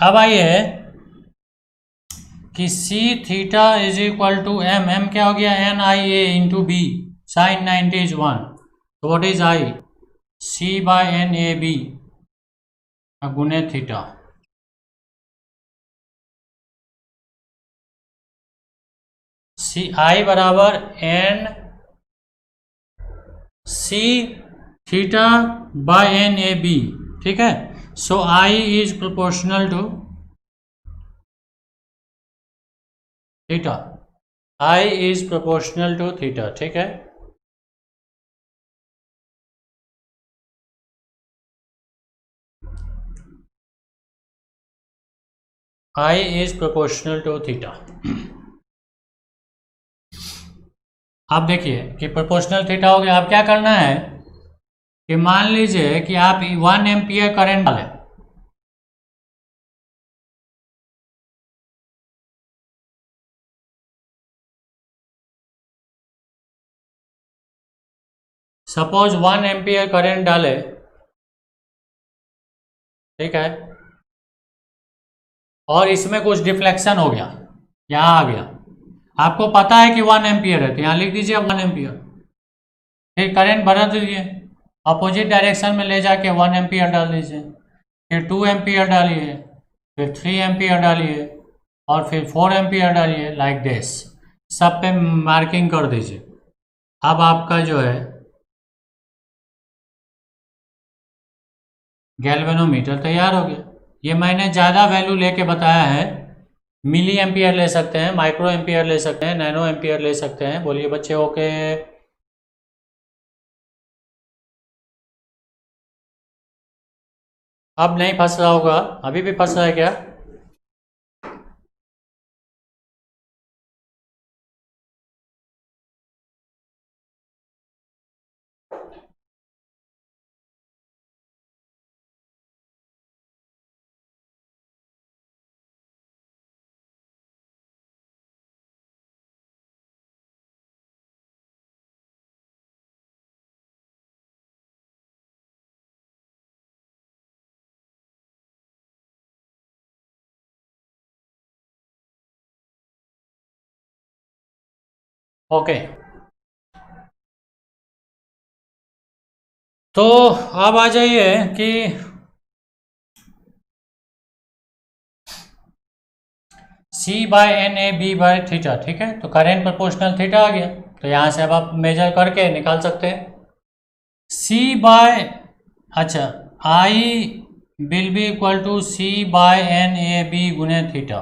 A: अब आइए कि C theta is equal to M, M क्या हो गया? N I A into B sine 90 is 1। तो what is I? C by N A B गुने theta. C I बराबर N C theta by N A B, ठीक है? So I is proportional to theta. I is proportional to theta, ठीक है? I is proportional to theta. अब देखिए कि proportional theta हो गया। अब क्या करना है कि मान लीजिए कि आप 1 एम्पियर करंट डालें, सपोज 1 एम्पियर करंट डाले, ठीक है? और इसमें कुछ डिफ्लेक्शन हो गया, यहाँ आ गया। आपको पता है कि 1 एम्पियर है तो यहाँ लिख दीजिए 1 एम्पियर। फिर करंट बढ़ा दीजिए, अपोजिट डायरेक्शन में ले जाके 1 एम्पियर डाल दीजिए, फिर 2 एम्पियर डालिए, फिर 3 एम्पियर डालिए, और फिर 4 एम्पियर डालिए, लाइक दिस। सब पे मार्किंग कर दीजिए। अब आपका जो है गैल्वेनोमीटर तैयार हो गया। ये मैंने ज़्यादा वैल्यू लेके बताया है, मिली एम्पियर ले सकते हैं, माइक्रो एम्पियर ले सकते हैं, नैनो एम्पियर ले सकते हैं। बोलिए बच्चे ओके। अब नहीं फंस रहा होगा, अभी भी फंस रहा है क्या? ओके, तो अब आ जाइए कि C/NA/B/थीटा, ठीक है, तो करेंट प्रोपोर्शनल थीटा आ गया, तो यहाँ से अब आप मेजर करके निकाल सकते हैं। C बाय, अच्छा, I will be equal to C/NA/B गुने थीटा।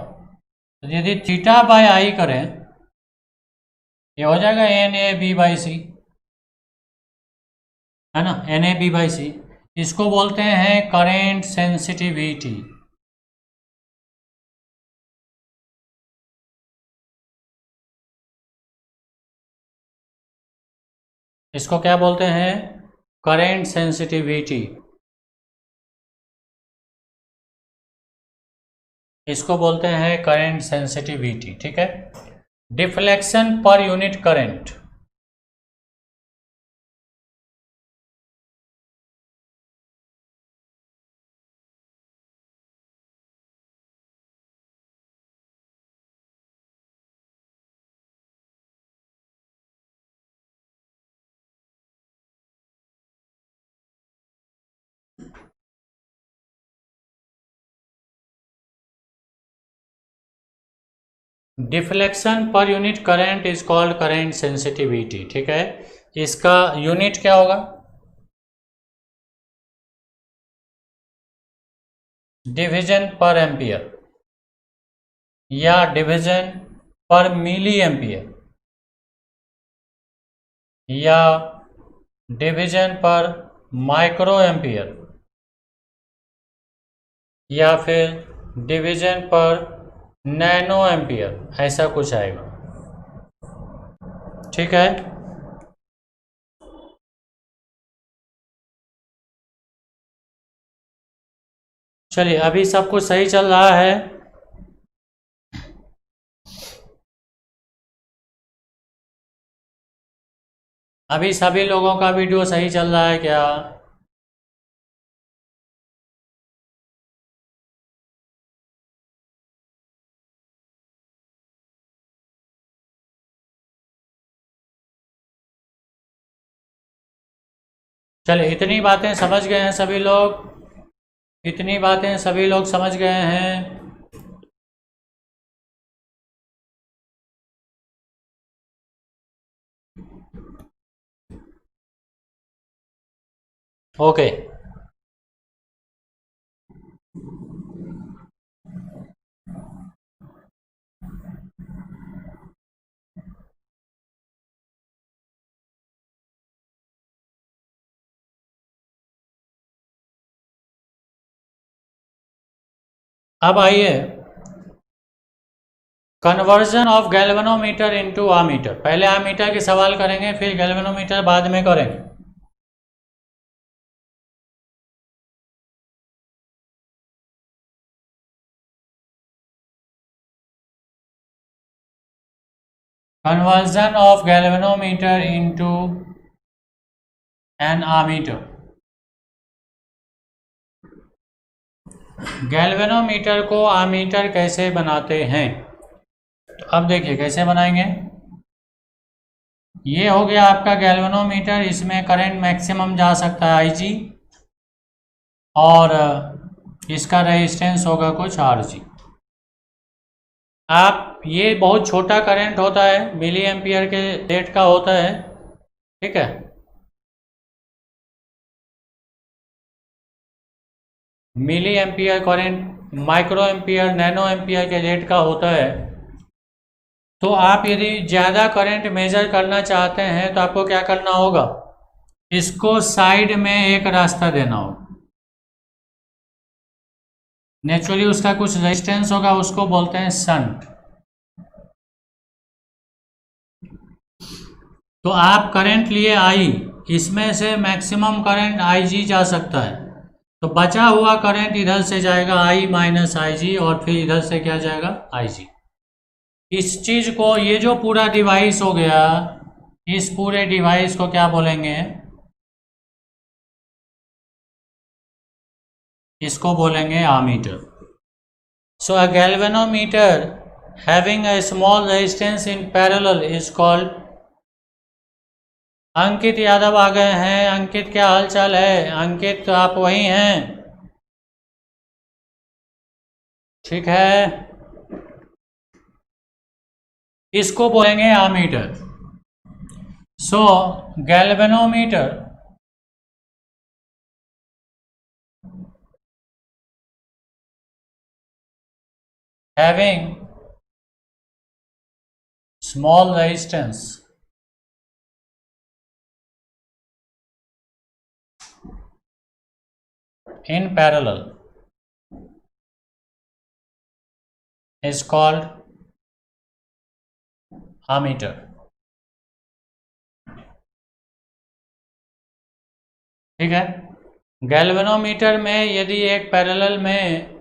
A: तो यदि थीटा बाय आई करें, ये हो जाएगा NA/B/C, है ना, NA/B/C। इसको बोलते हैं करेंट सेंसिटिविटी। इसको क्या बोलते हैं? Current sensitivity. इसको बोलते हैं करेंट सेंसिटिविटी, ठीक है। Deflection per unit current, deflection per unit current is called current sensitivity, ठीक है। इसका यूनिट क्या होगा? डिवीजन पर एम्पियर या डिवीजन पर मिली एम्पियर या डिवीजन पर माइक्रो एम्पियर या फिर डिवीजन पर नैनो एम्पियर, ऐसा कुछ आएगा, ठीक है। चलिए, अभी सब कुछ सही चल रहा है। अभी सभी लोगों का वीडियो सही चल रहा है क्या? चलिए, इतनी बातें समझ गए हैं सभी लोग? इतनी बातें सभी लोग समझ गए हैं? ओके, अब आइए conversion of galvanometer into ammeter. पहले आमीटर के सवाल करेंगे, फिर गैल्वेनोमीटर बाद में करेंगे। Conversion of galvanometer into an ammeter. Galvanometer को आमीटर कैसे बनाते हैं? तो अब देखिए कैसे बनाएंगे। ये हो गया आपका गैल्वेनोमीटर, इसमें करंट मैक्सिमम जा सकता है IG, और इसका रेजिस्टेंस होगा कुछ RG। आप, ये बहुत छोटा करंट होता है, मिली एम्पियर के रेट का होता है, ठीक है। Milli ampere current micro ampere, nano ampere के रेट का होता है। तो आप यदि ज़्यादा करंट मेजर करना चाहते हैं तो आपको क्या करना होगा, इसको साइड में एक रास्ता देना होगा। नेचुरली उसका कुछ रेजिस्टेंस होगा, उसको बोलते हैं शंट। तो आप करंट लिए आई, इसमें से मैक्सिमम करंट आई जी जा सकता है, तो बचा हुआ करंट इधर से जाएगा आई माइनस आई जी, और फिर इधर से क्या जाएगा आई जी। इस चीज को, ये जो पूरा डिवाइस हो गया, इस पूरे डिवाइस को क्या बोलेंगे, इसको बोलेंगे ammeter. So a galvanometer having a small resistance in parallel is called। Ankit Yadav आ गए हैं। अंकित, क्या हाल चाल है? अंकित, आप वही हैं? ठीक है, इसको बोलेंगे ammeter. So galvanometer having small resistance in parallel is called ammeter। ठीक है, गैल्वेनोमीटर में यदि एक पैरेलल में,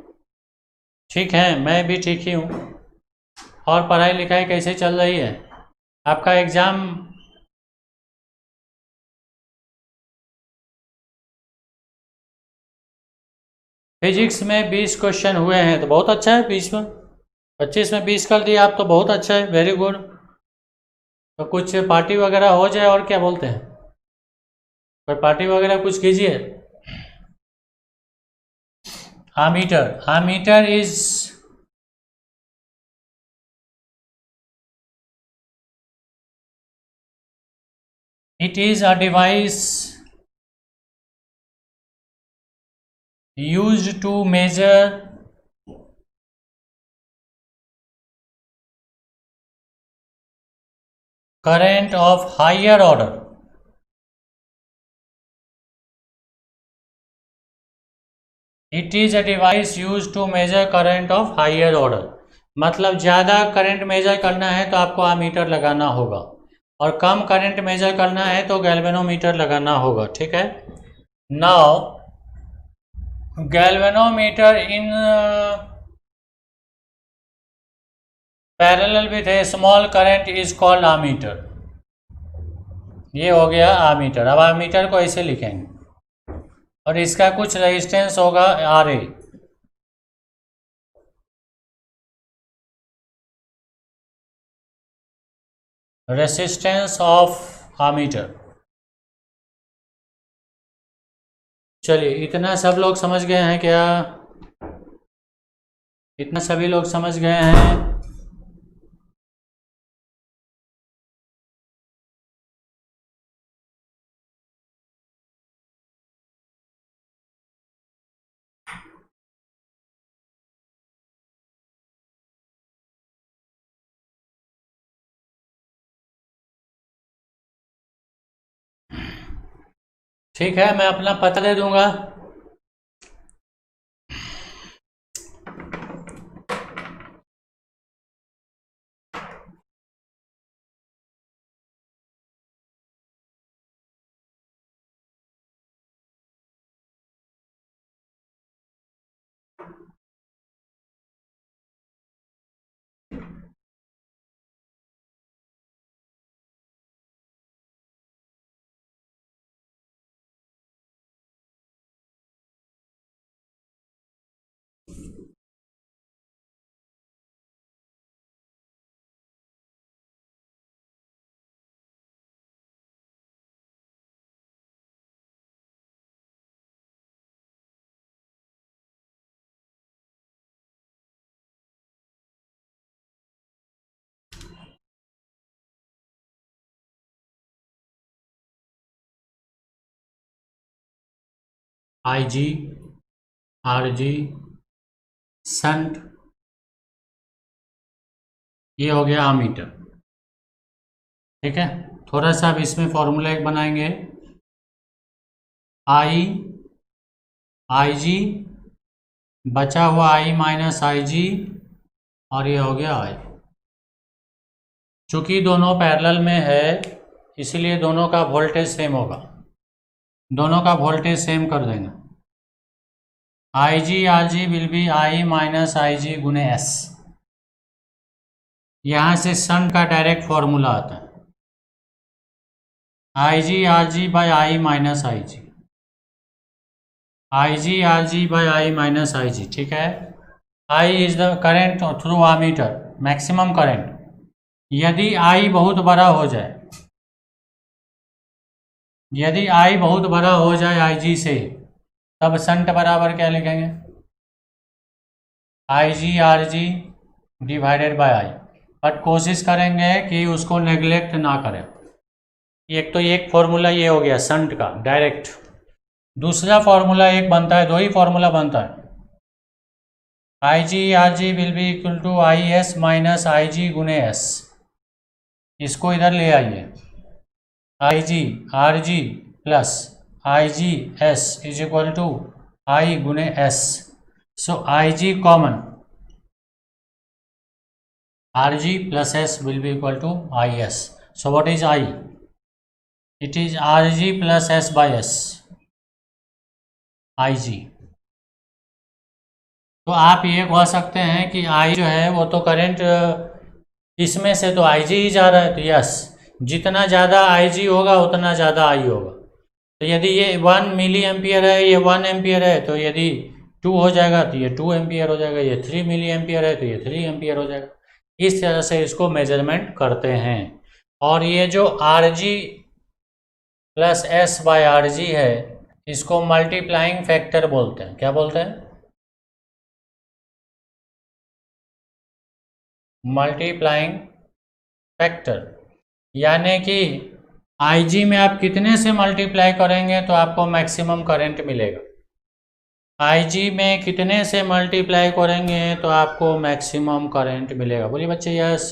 A: ठीक है, मैं भी ठीक ही हूँ। और पढ़ाई लिखाई कैसे चल रही है? आपका एग्ज़ाम फिजिक्स में 20 क्वेश्चन हुए हैं, तो बहुत अच्छा है। 20 में 25 में 20 कर दिया आप, तो बहुत अच्छा है, वेरी गुड। तो कुछ पार्टी वगैरह हो जाए, और क्या बोलते हैं, कोई पार्टी वगैरह कुछ कीजिए। ammeter is it is a device used to measure current of higher order। It is a device use to measure current of higher order. मतलब ज़्यादा करंट मेजर करना है तो आपको आमीटर लगाना होगा, और कम करंट मेजर करना है तो गैल्वेनोमीटर लगाना होगा। ठीक है, now galvanometer in parallel with A small current is called ammeter. ये हो गया आमीटर। अब आमीटर को ऐसे लिखेंगे, और इसका कुछ रेजिस्टेंस होगा R A. Resistance of ammeter. चलिए, इतना सब लोग समझ गए हैं क्या? इतना सभी लोग समझ गए हैं? ठीक है, मैं अपना पता दे दूंगा। आई जी, आर जी, शंट, ये हो गया अमीटर। ठीक है, थोड़ा सा अब इसमें फॉर्मूला एक बनाएंगे, आई आई जी, बचा हुआ आई माइनस आई जी, और ये हो गया आई। चूंकि दोनों पैरेलल में है इसलिए दोनों का वोल्टेज सेम होगा, दोनों का वोल्टेज सेम कर देंगे। I G R G will be I minus I G गुने एस। यहाँ से शंट का डायरेक्ट फॉर्मूला आता है, I G R G by I minus I G, I G R G by I minus I G. ठीक है, I is the current through ammeter, maximum current. यदि I बहुत बड़ा हो जाए, यदि आई बहुत बड़ा हो जाए आई जी से, तब शंट बराबर क्या लिखेंगे, I G R G divided by I. But कोशिश करेंगे कि उसको नेग्लेक्ट ना करें। एक तो एक फॉर्मूला ये हो गया शंट का डायरेक्ट। दूसरा फॉर्मूला एक बनता है, दो ही फॉर्मूला बनता है, I G R G will be equal to I S minus I G गुने एस। इसको इधर ले आइए, I G R G plus I G S is equal to I गुने S. So I G common, R G plus S will be equal to I S. So what is I, it is R G plus S by S, I G. तो आप ये कह सकते हैं कि आई जो है वो तो करंट इसमें से तो आई जी ही जा रहा है, तो यस, जितना ज़्यादा आई जी होगा उतना ज़्यादा आई होगा। तो यदि ये 1 मिली एम्पियर है, ये 1 एम्पियर है, तो यदि 2 हो जाएगा तो ये 2 एम्पियर हो जाएगा, ये 3 मिली एम्पियर है तो ये 3 एम्पियर हो जाएगा। इस तरह से इसको मेजरमेंट करते हैं। और ये जो are G plus S by R G है, इसको मल्टीप्लाइंग फैक्टर बोलते हैं। क्या बोलते हैं, मल्टीप्लाइंग फैक्टर। यानी कि आई जी में आप कितने से मल्टीप्लाई करेंगे तो आपको मैक्सिमम करंट मिलेगा, आई जी में कितने से मल्टीप्लाई करेंगे तो आपको मैक्सिमम करंट मिलेगा। बोलिए बच्चे यस।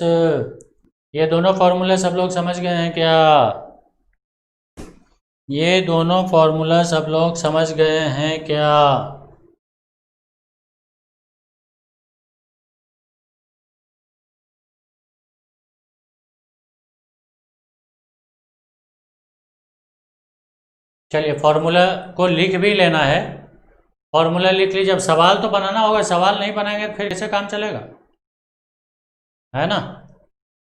A: ये दोनों फॉर्मूले सब लोग समझ गए हैं क्या, ये दोनों फॉर्मूला सब लोग समझ गए हैं क्या। चलिए फॉर्मूला को लिख भी लेना है, फॉर्मूला लिख लीजिए। अब सवाल तो बनाना होगा, सवाल नहीं बनाएंगे तो फिर कैसे काम चलेगा, है ना।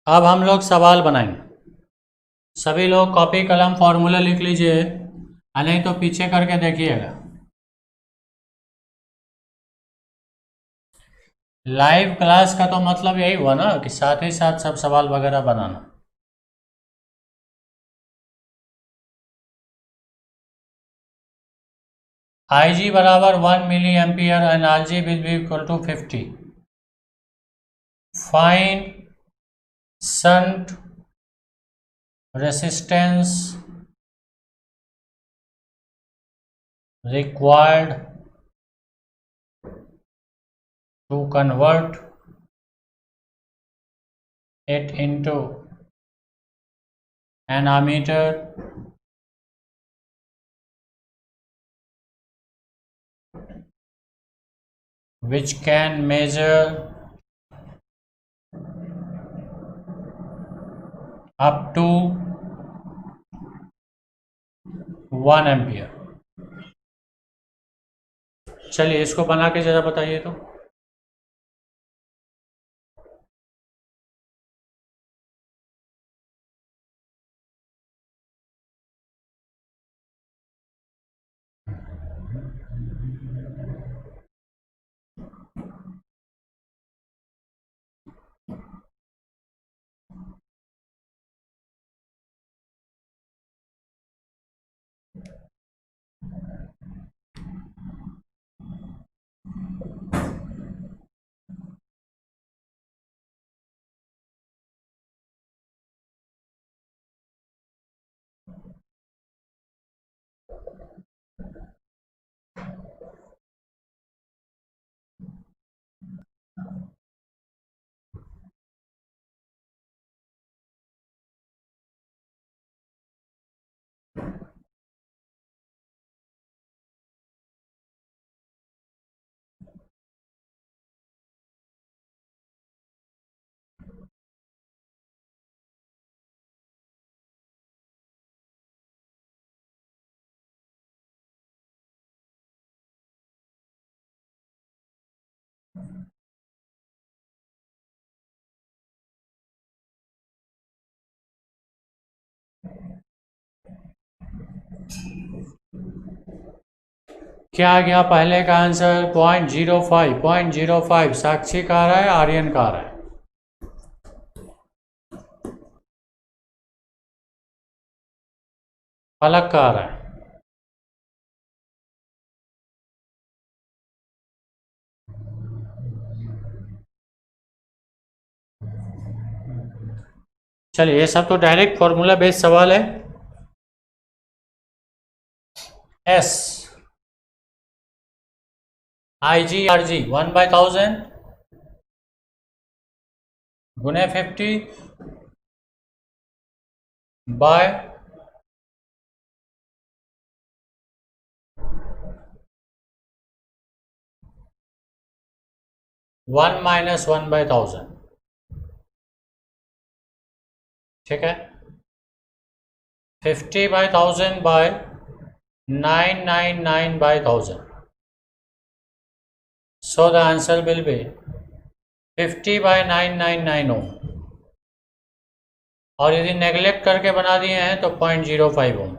A: अब हम लोग सवाल बनाएंगे। सभी लोग कॉपी कलम फॉर्मूला लिख लीजिए, नहीं तो पीछे करके देखिएगा। लाइव क्लास का तो मतलब यही हुआ ना कि साथ ही साथ सब सवाल वगैरह बनाना। आई जी बराबर 1 milli ampere and R G will be equal to 50। Find shunt resistance required to convert it into an ammeter which can measure up to 1 ampere. चलिए इसको बना के जरा बताइए तो। क्या आ गया पहले का आंसर? 0.05। 0.05 साक्षी का आ रहा है, आर्यन का आ रहा है। पलक का आ रहा है। चलिए, ये सब तो डायरेक्ट फॉर्मूला बेस्ड सवाल है। एस IG RG 1/1000 गुने 50 बाय 1 - 1/1000। ठीक है, 50/1000 by 999/1000। So the answer will be 50/999 ohm. और यदि नेग्लेक्ट करके बना दिए हैं तो 0.05 ओम।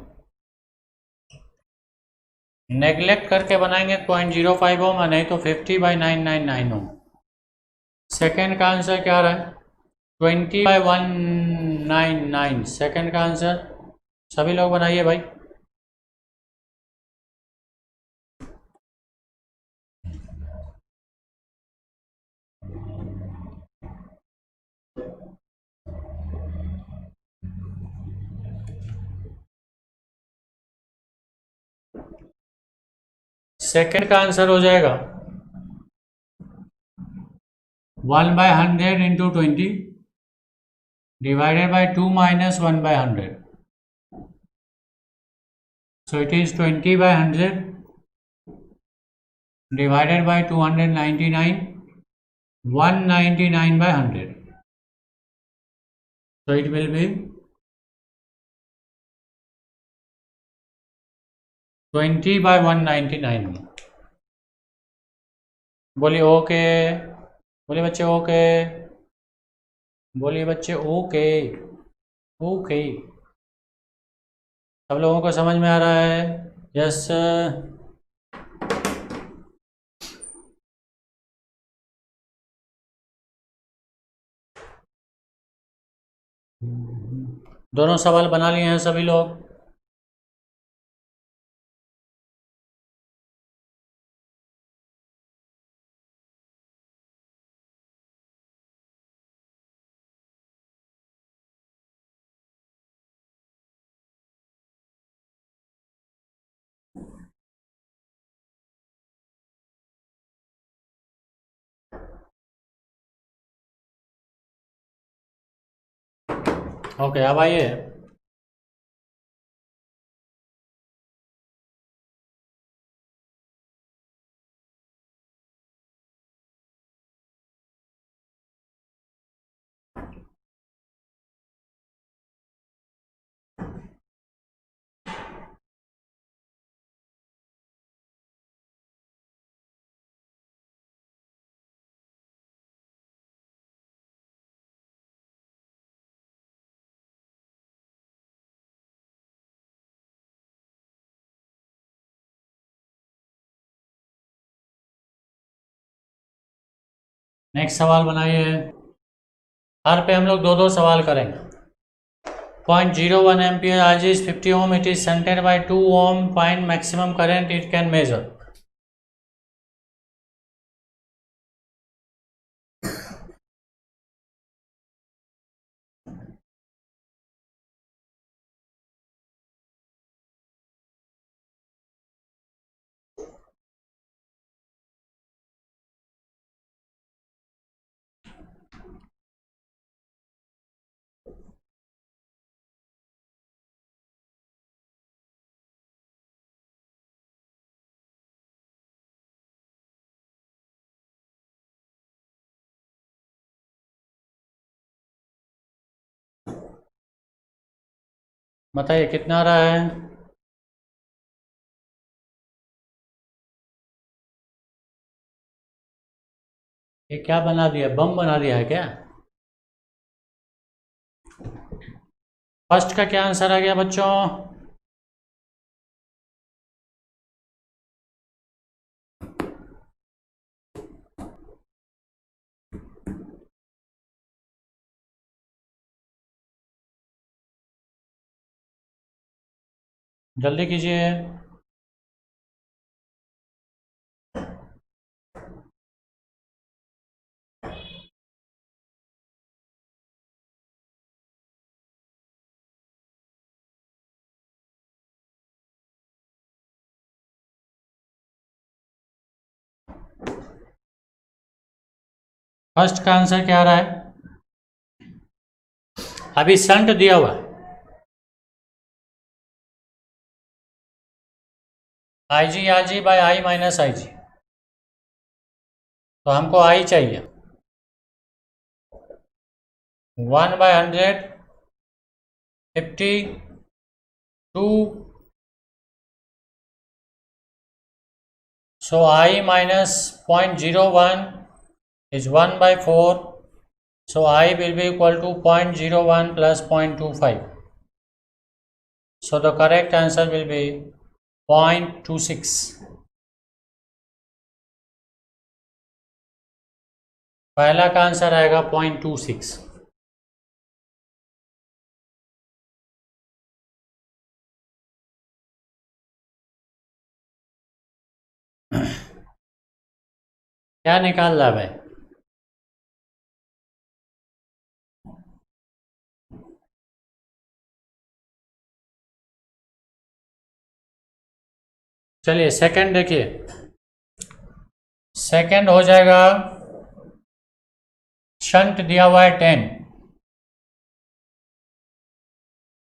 A: नेग्लेक्ट करके बनाएंगे 0.05 ओम, और नहीं तो 50/999 ओम। सेकेंड का आंसर क्या आ रहा है? 20/199 सेकेंड का आंसर। सभी लोग बनाइए भाई। सेकेंड का आंसर हो जाएगा 1/100 into 20 divided by 2 - 1/100। So it is 20/100 divided by 299, 199/100. So it will be 20/199। बोलिए ओके। बोलिए बच्चे ओके। बोलिए बच्चे ओके। ओके, सब लोगों को समझ में आ रहा है? यस। दोनों सवाल बना लिए हैं सभी लोग? ओके, अब आइए। नेक्स्ट सवाल बनाइए। हर पे हम लोग दो दो सवाल करेंगे। 0.01 ampere RG is 50 ohm. It is centered by 2 ohm. Find maximum current it can measure. बताइए कितना आ रहा है? ये क्या बना दिया? बम बना दिया है क्या? फर्स्ट का क्या आंसर आ गया बच्चों? जल्दी कीजिए। फर्स्ट का आंसर क्या आ रहा है? अभी संट दिया हुआ I G R G by I minus I G, तो हमको आई चाहिए। 1/100, 50, 2, so I minus 0.01 is 1/4, so I will be equal to 0.01 plus 0.25, so the correct answer will be 0.26. पहला का आंसर आएगा 0.26। क्या निकाल रहा है भाई? चलिए सेकंड देखिए, सेकंड हो जाएगा, शंट दिया हुआ है 10,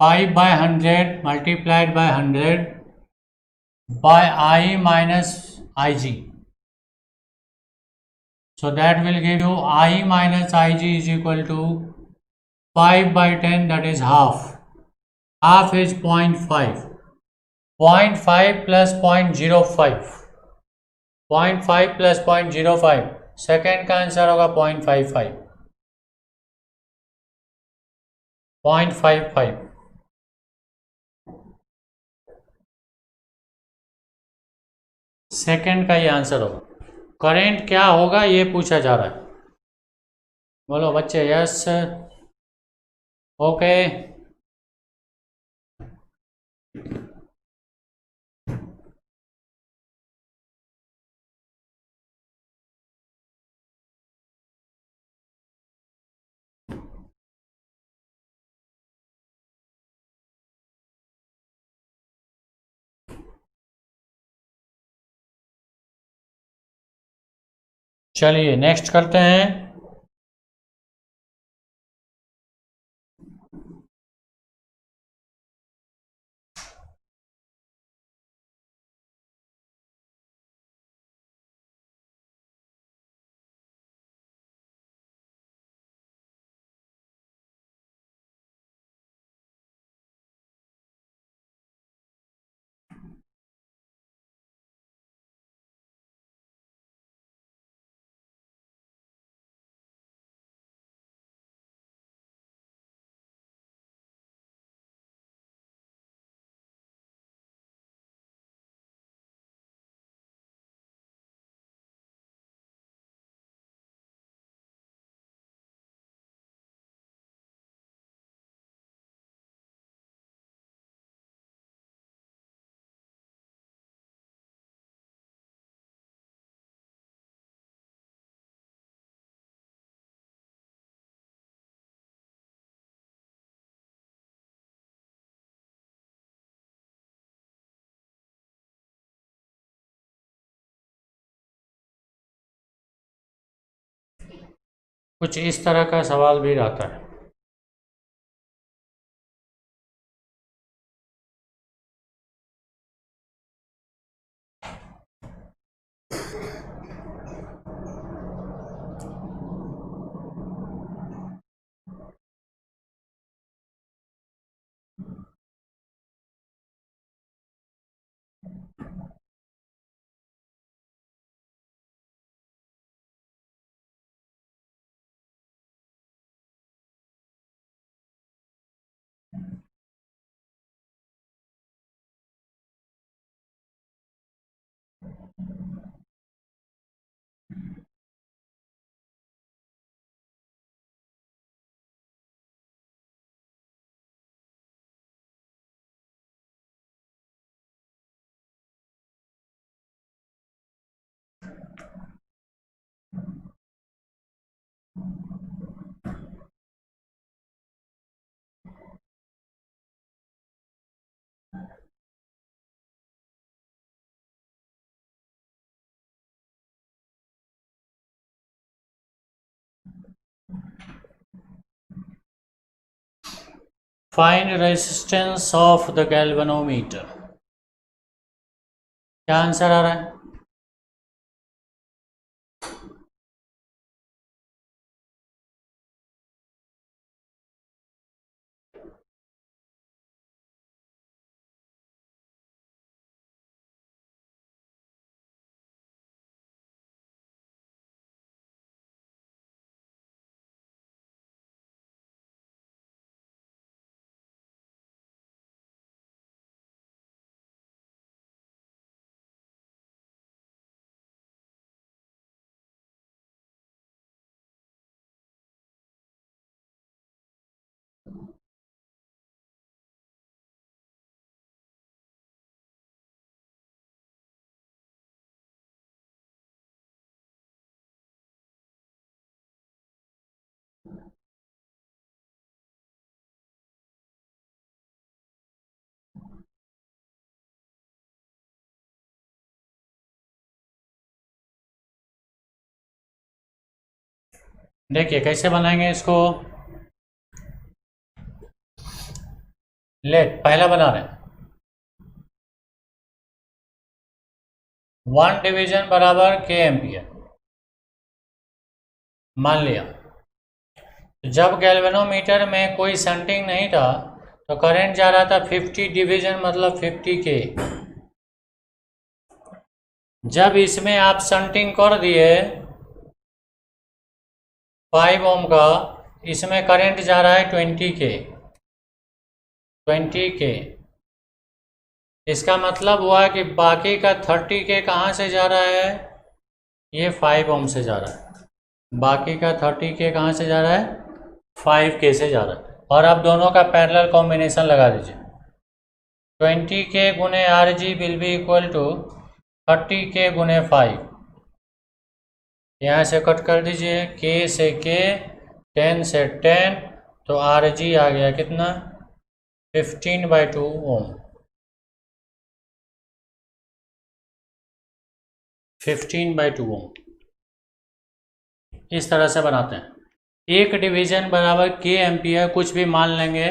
A: 5/100 multiplied by 100 by I minus Ig, so that will give you I minus Ig is equal to 5/10, that is half. Half is 0.5, 0.5 plus 0.05, 0.5 plus 0.05, second का आंसर होगा 0.55, 0.55। सेकेंड का ये आंसर होगा। करेंट क्या होगा ये पूछा जा रहा है, बोलो बच्चे यस, ओके। चलिए नेक्स्ट करते हैं। कुछ इस तरह का सवाल भी रहता है। Find resistance of the galvanometer. क्या आंसर आ रहा है? देखिए कैसे बनाएंगे इसको। लेट पहला बना रहे हैं, 1 डिवीजन बराबर के एम्पियर। मान लिया जब गैल्वेनोमीटर में कोई शंटिंग नहीं था तो करंट जा रहा था 50 डिवीजन मतलब 50 के। जब इसमें आप शंटिंग कर दिए 5 ओम का, इसमें करंट जा रहा है 20 के। इसका मतलब हुआ कि बाकी का 30 के कहाँ से जा रहा है? ये 5 ओम से जा रहा है। बाकी का 30 के कहाँ से जा रहा है? 5 के से जा रहा है। और अब दोनों का पैरेलल कॉम्बिनेशन लगा दीजिए। 20 के गुने R G will be equal to 30 के गुने 5। यहाँ से कट कर दीजिए, के से के, 10 से 10, तो आर जी आ गया कितना? 15/2 ओम। 15/2 ओम। इस तरह से बनाते हैं। 1 डिवीजन बराबर के एम्पियर, कुछ भी मान लेंगे।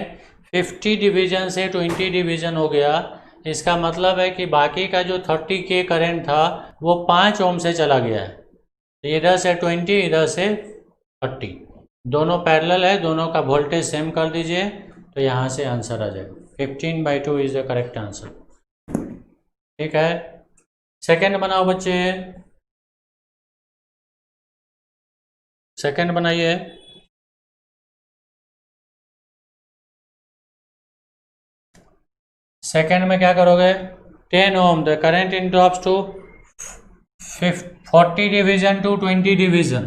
A: 50 डिवीजन से 20 डिवीजन हो गया। इसका मतलब है कि बाकी का जो 30 के करंट था वो 5 ओम से चला गया है। इधर से 20, इधर से 30, दोनों पैरेलल है, दोनों का वोल्टेज सेम कर दीजिए तो यहाँ से आंसर आ जाएगा। 15/2 इज द करेक्ट आंसर। ठीक है, सेकेंड बनाओ बच्चे। सेकेंड बनाइए। सेकेंड में क्या करोगे? 10 ohm, the current interrupts to 40 division to 20 division.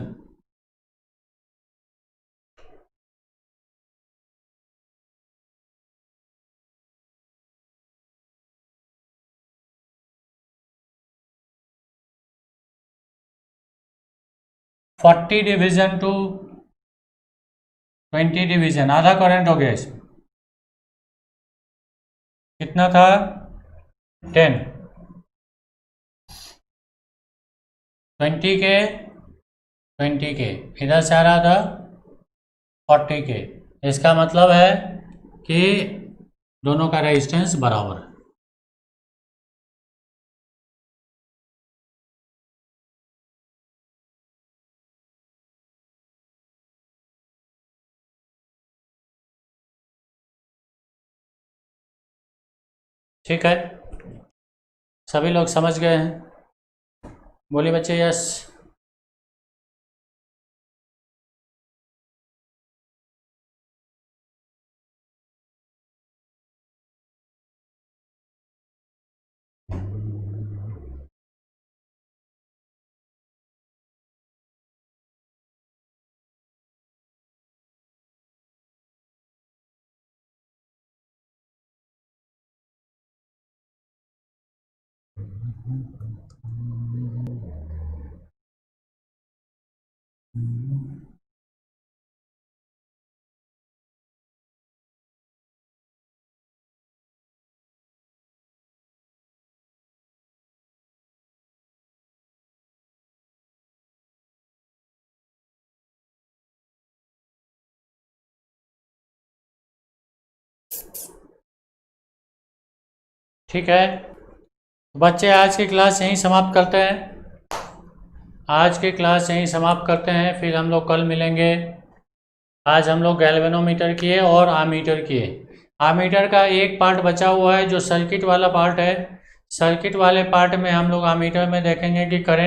A: Forty division to 20 division, आधा करंट हो गया इसमें। कितना था? 10। 20 के, 20 के, इधर से आ रहा था 40 के। इसका मतलब है कि दोनों का रेजिस्टेंस बराबर है। ठीक है, सभी लोग समझ गए हैं? बोलिए बच्चे यस। ठीक है बच्चे, आज की क्लास यहीं समाप्त करते हैं। आज की क्लास यहीं समाप्त करते हैं, फिर हम लोग कल मिलेंगे। आज हम लोग गैल्वेनोमीटर किए और आमीटर किए। आमीटर का एक पार्ट बचा हुआ है जो सर्किट वाला पार्ट है। सर्किट वाले पार्ट में हम लोग आमीटर में देखेंगे कि करंट